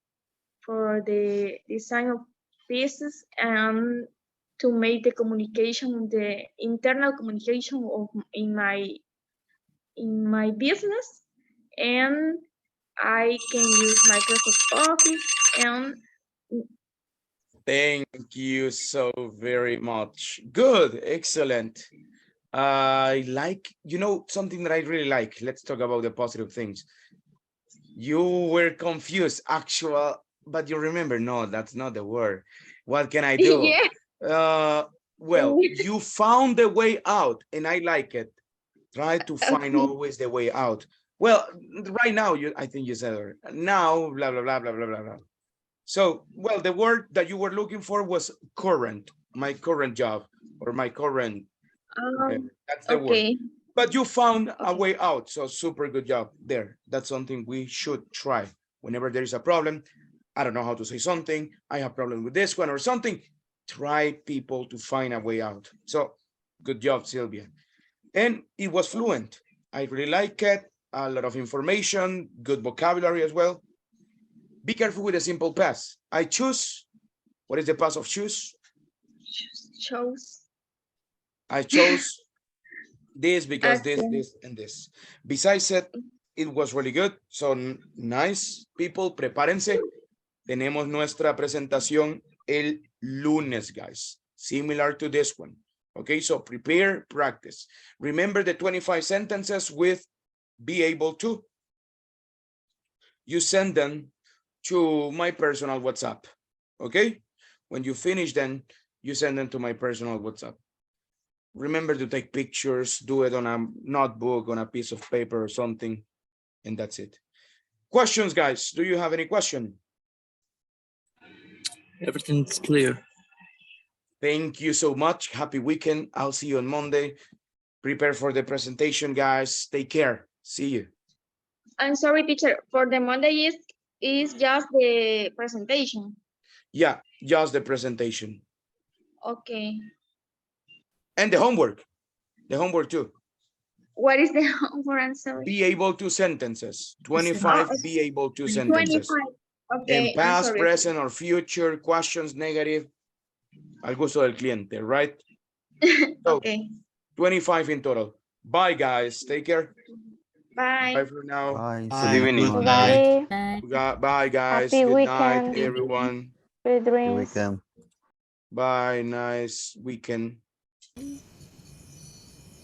Speaker 11: for the design of pieces and to make the communication, the internal communication of in my business, and I can use Microsoft Office and
Speaker 1: Thank you so very much. Good, excellent. I like, something that I really like. Let's talk about the positive things. You were confused, but you remember, no, that's not the word. What can I do?
Speaker 11: Yeah.
Speaker 1: Well, you found the way out, and I like it. Try to find always the way out. Well, right now, I think you said it. Now, blah, blah, blah, blah, blah, blah, blah. So, well, the word that you were looking for was current, my current job, or my current, that's the word. But you found a way out, so super good job there. That's something we should try. Whenever there is a problem, I don't know how to say something, I have problem with this one or something, try people to find a way out. So, good job, Sylvia. And it was fluent. I really like it. A lot of information, good vocabulary as well. Be careful with the simple past. I choose. What is the past of choose?
Speaker 11: Chose.
Speaker 1: I chose this because this, and this. Besides it, it was really good. So nice, people, prepárense. Tenemos nuestra presentación el lunes, guys. Similar to this one. Okay, so prepare, practice. Remember the 25 sentences with be able to. You send them to my personal WhatsApp. Okay, when you finish, then you send them to my personal WhatsApp. Remember to take pictures, do it on a notebook, on a piece of paper or something, and that's it. Questions, guys? Do you have any question?
Speaker 17: Everything's clear.
Speaker 1: Thank you so much. Happy weekend. I'll see you on Monday. Prepare for the presentation, guys. Take care. See you.
Speaker 11: I'm sorry, teacher. For the Monday is just the presentation.
Speaker 1: Yeah, just the presentation.
Speaker 11: Okay.
Speaker 1: And the homework. The homework too.
Speaker 11: What is the homework? I'm sorry.
Speaker 1: Be able to sentences. 25 be able to sentences.
Speaker 11: 25. Okay.
Speaker 1: And past, present, or future, questions, negative. Al gusto del cliente, right? So,
Speaker 11: okay.
Speaker 1: 25 in total. Bye, guys. Take care.
Speaker 11: Bye.
Speaker 1: Bye for now.
Speaker 15: Bye.
Speaker 16: Good evening.
Speaker 15: Good
Speaker 10: Bye.
Speaker 1: Bye, guys.
Speaker 10: Happy
Speaker 1: Good
Speaker 10: weekend.
Speaker 1: night, everyone.
Speaker 10: Good dreams.
Speaker 15: weekend.
Speaker 1: Bye. Nice weekend.